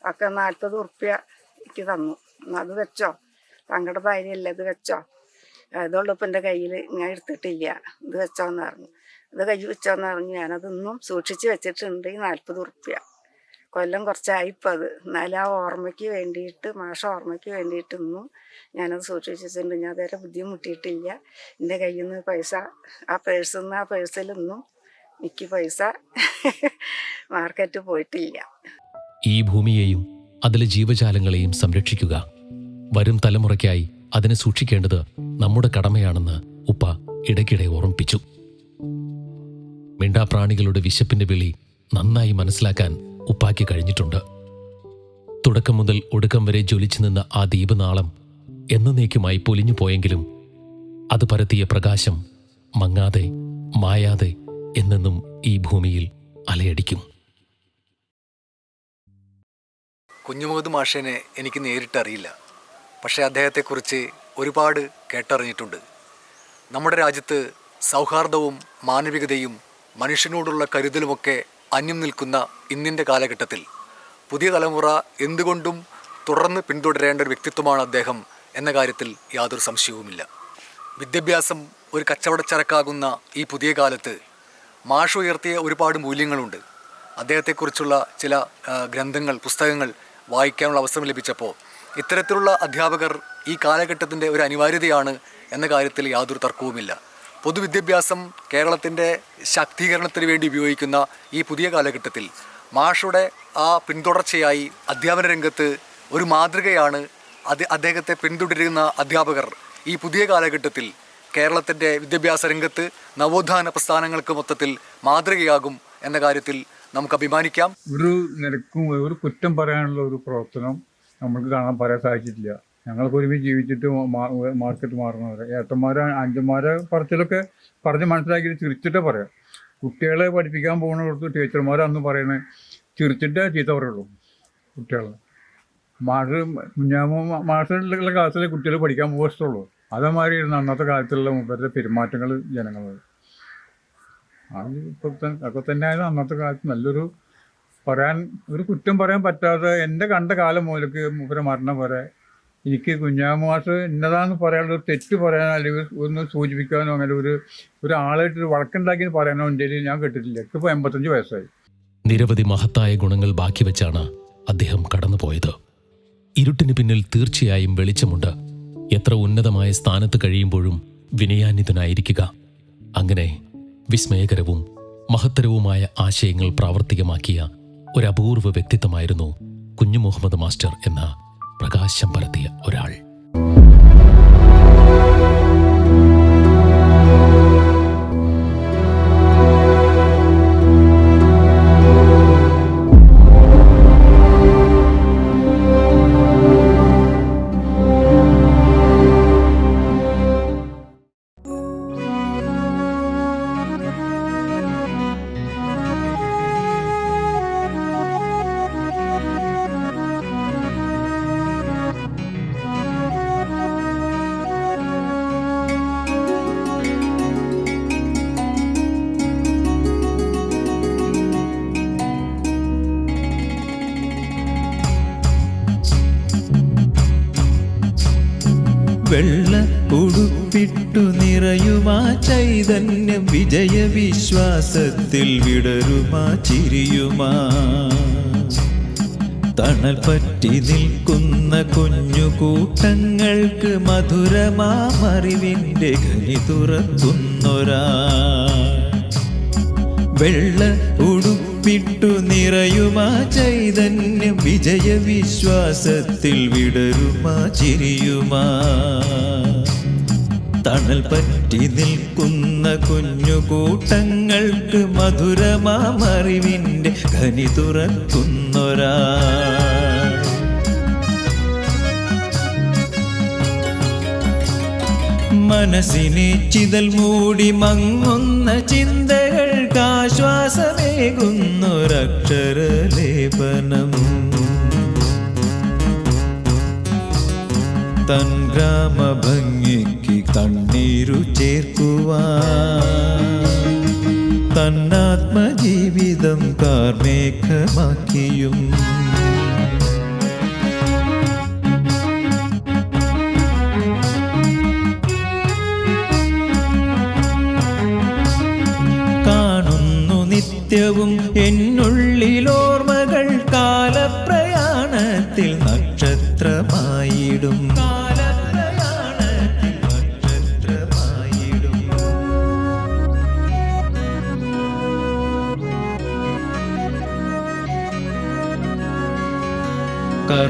ഒക്കെ 40 ഉറുപ്പ്യ എനിക്ക് തന്നു. അത് വെച്ചോ, തങ്ങളുടെ ഭാര്യയല്ലേ, ഇത് വെച്ചോ. അതുകൊണ്ട് ഇപ്പം എൻ്റെ കയ്യിൽ ഞാൻ എടുത്തിട്ടില്ല, ഇത് വെച്ചോന്ന് പറഞ്ഞു. ഇത് കൈ വെച്ചോന്ന് പറഞ്ഞു. ഞാനതൊന്നും സൂക്ഷിച്ച് വെച്ചിട്ടുണ്ട്. ഈ 40 ഉറുപ്പ്യ കൊല്ലം കുറച്ചായിപ്പോൾ അത്. എന്നാലും ആ ഓർമ്മയ്ക്ക് വേണ്ടിയിട്ട്, മാഷ ഓർമ്മയ്ക്ക് വേണ്ടിയിട്ട് ഇന്നും ഞാനത് സൂക്ഷിച്ച് വെച്ചിട്ടുണ്ട്. ഞാൻ അതുവരെ ബുദ്ധിമുട്ടിയിട്ടില്ല. എൻ്റെ കയ്യിൽ നിന്ന് പൈസ ആ പേഴ്സിലൊന്നും എനിക്ക് പൈസ മാർക്കറ്റ് പോയിട്ടില്ല. ഈ ഭൂമിയെയും അതിലെ ജീവജാലങ്ങളെയും സംരക്ഷിക്കുക. വരും തലമുറയ്ക്കായി അതിനെ സൂക്ഷിക്കേണ്ടത് നമ്മുടെ കടമയാണെന്ന് ഉപ്പ ഇടയ്ക്കിടെ ഓർമ്മിപ്പിച്ചു. മിണ്ടാപ്രാണികളുടെ വിശപ്പിന്റെ വിളി നന്നായി മനസ്സിലാക്കാൻ ഉപ്പാക്ക് കഴിഞ്ഞിട്ടുണ്ട്. തുടക്കം മുതൽ ഒടുക്കം വരെ ജ്വലിച്ചു നിന്ന ആ ദീപനാളം എന്നേക്കുമായി പൊലിഞ്ഞു പോയെങ്കിലും അത് പരത്തിയ പ്രകാശം മങ്ങാതെ മായാതെ എന്നെന്നും ഈ ഭൂമിയിൽ അലയടിക്കും. കുഞ്ഞുമുഹമ്മദ് മാഷേനെ എനിക്ക് നേരിട്ടറിയില്ല. പക്ഷേ അദ്ദേഹത്തെക്കുറിച്ച് ഒരുപാട് കേട്ടറിഞ്ഞിട്ടുണ്ട്. നമ്മുടെ രാജ്യത്ത് സൗഹാർദ്ദവും മാനവികതയും മനുഷ്യനോടുള്ള കരുതലുമൊക്കെ അന്യം നിൽക്കുന്ന ഇന്നിൻ്റെ കാലഘട്ടത്തിൽ പുതിയ തലമുറ എന്തുകൊണ്ടും തുടർന്ന് പിന്തുടരേണ്ട ഒരു വ്യക്തിത്വമാണ് അദ്ദേഹം എന്ന കാര്യത്തിൽ യാതൊരു സംശയവുമില്ല. വിദ്യാഭ്യാസം ഒരു കച്ചവടച്ചരക്കാകുന്ന ഈ പുതിയ കാലത്ത് മാഷ് ഉയർത്തിയ ഒരുപാട് മൂല്യങ്ങളുണ്ട്. അദ്ദേഹത്തെക്കുറിച്ചുള്ള ചില ഗ്രന്ഥങ്ങൾ, പുസ്തകങ്ങൾ വായിക്കാനുള്ള അവസരം ലഭിച്ചപ്പോൾ ഇത്തരത്തിലുള്ള അധ്യാപകർ ഈ കാലഘട്ടത്തിൻ്റെ ഒരു അനിവാര്യതയാണ് എന്ന കാര്യത്തിൽ യാതൊരു തർക്കവുമില്ല. പൊതുവിദ്യാഭ്യാസം കേരളത്തിൻ്റെ ശാക്തീകരണത്തിന് വേണ്ടി ഉപയോഗിക്കുന്ന ഈ പുതിയ കാലഘട്ടത്തിൽ മാഷുടെ ആ പിന്തുടർച്ചയായി അധ്യാപന രംഗത്ത് ഒരു മാതൃകയാണ്. അദ്ദേഹത്തെ പിന്തുടരുന്ന അധ്യാപകർ ഈ പുതിയ കാലഘട്ടത്തിൽ കേരളത്തിൻ്റെ വിദ്യാഭ്യാസ രംഗത്ത് നവോത്ഥാന പ്രസ്ഥാനങ്ങൾക്ക് മൊത്തത്തിൽ മാതൃകയാകും എന്ന കാര്യത്തിൽ നമുക്ക് അഭിമാനിക്കാം. ഒരു നിരക്കും ഒരു കുറ്റം പറയാനുള്ള ഒരു പ്രവർത്തനം നമുക്ക് പറയാൻ സാധിച്ചിട്ടില്ല. ഞങ്ങൾക്ക് ഒരുമിച്ച് ജീവിച്ചിട്ട് മാർക്കറ്റ് മാറുന്നവരെ ഏട്ടന്മാരെ അഞ്ചന്മാരെ പറച്ചിലൊക്കെ പറഞ്ഞ് മനസ്സിലാക്കിയിട്ട് ചിരിച്ചിട്ടേ പറയാം. കുട്ടികളെ പഠിപ്പിക്കാൻ പോകുന്നിടത്ത് ടീച്ചർമാർ അന്ന് പറയുന്നത് ചിരിച്ചിട്ടേ ചീത്ത പറയുള്ളൂ. കുട്ടികളെ മാഷുള്ള ക്ലാസ്സിലെ കുട്ടികൾ പഠിക്കാൻ പോകത്തുള്ളൂ. അതേമാതിരി ഇരുന്ന് അന്നത്തെ കാലത്തുള്ള മുമ്പത്തെ പെരുമാറ്റങ്ങൾ ജനങ്ങൾ അത് ഒക്കെ തന്നെയായിരുന്നു അന്നത്തെ കാലത്ത്. നല്ലൊരു ഒരു കുറ്റം പറയാൻ പറ്റാതെ എൻ്റെ കണ്ട കാലം മുതലേക്ക് മൂപ്പരെ മരണം വരെ എനിക്ക് കുഞ്ഞാമ്മ മാഷ് ഇന്നതാന്ന് പറയാനുള്ള ഒരു തെറ്റ് പറയാനോ അല്ലെങ്കിൽ ഒന്ന് സൂചിപ്പിക്കാനോ അങ്ങനെ ഒരു ആളായിട്ട് വഴക്കുണ്ടാക്കി പറയാനോ ഇന്ത്യയിൽ ഞാൻ കേട്ടിട്ടില്ല. ഇപ്പോൾ 85 വയസ്സായി. നിരവധി മഹത്തായ ഗുണങ്ങൾ ബാക്കി വെച്ചാണ് അദ്ദേഹം കടന്നുപോയത്. ഇരുട്ടിന് പിന്നിൽ തീർച്ചയായും വെളിച്ചമുണ്ട്. എത്ര ഉന്നതമായ സ്ഥാനത്ത് കഴിയുമ്പോഴും വിനയാന്വിതനായിരിക്കുക. അങ്ങനെ വിസ്മയകരവും മഹത്തരവുമായ ആശയങ്ങൾ പ്രാവർത്തികമാക്കിയ ഒരു അപൂർവ വ്യക്തിത്വമായിരുന്നു കുഞ്ഞു മുഹമ്മദ് മാസ്റ്റർ എന്ന പ്രകാശം പരത്തിയ ഒരാൾ. വെള്ള ഉടുപ്പിട്ടു നിറയുമാ ചൈതന്യം, വിജയവിശ്വാസത്തിൽ വിടരുമാ ചിരിയുമാ തണൽ പറ്റ പറ്റി നിൽക്കുന്ന കുഞ്ഞു കൂട്ടങ്ങൾക്ക് മധുരമാമറിവിൻ്റെ ഖനി തുറക്കുന്നൊരാ വെള്ള ഉടുപ്പിട്ടു നിറയുമാ ചൈതന്യം വിജയവിശ്വാസത്തിൽ വിടരുമാ ചിരിയുമാ തണൽ പറ്റി നിൽക്കുന്ന കുഞ്ഞു കൂട്ടങ്ങൾക്ക് മധുരമാമറിവിൻ്റെ ഖനി തുറക്കുന്നൊരാ മനസ്സിനെ ചിതൽ മൂടി മങ്ങുന്ന ചിന്തകൾക്കാശ്വാസമേകുന്നൊരക്ഷരലേപനം തൻ ഗ്രാമഭംഗിക്ക് കണ്ണീരു ചേർക്കുവാൻ തന്നാത്മജീവിതം കാർമേഘമാക്കിയും കാണുന്നു നിത്യവും എന്നുള്ളിലോർമ്മകൾ കാലപ്രയാണത്തിൽ നക്ഷത്രമായിടും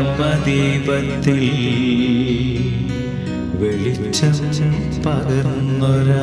കർമ്മദീപത്തിൽ വെളിച്ചം പകർന്നൊരാൾ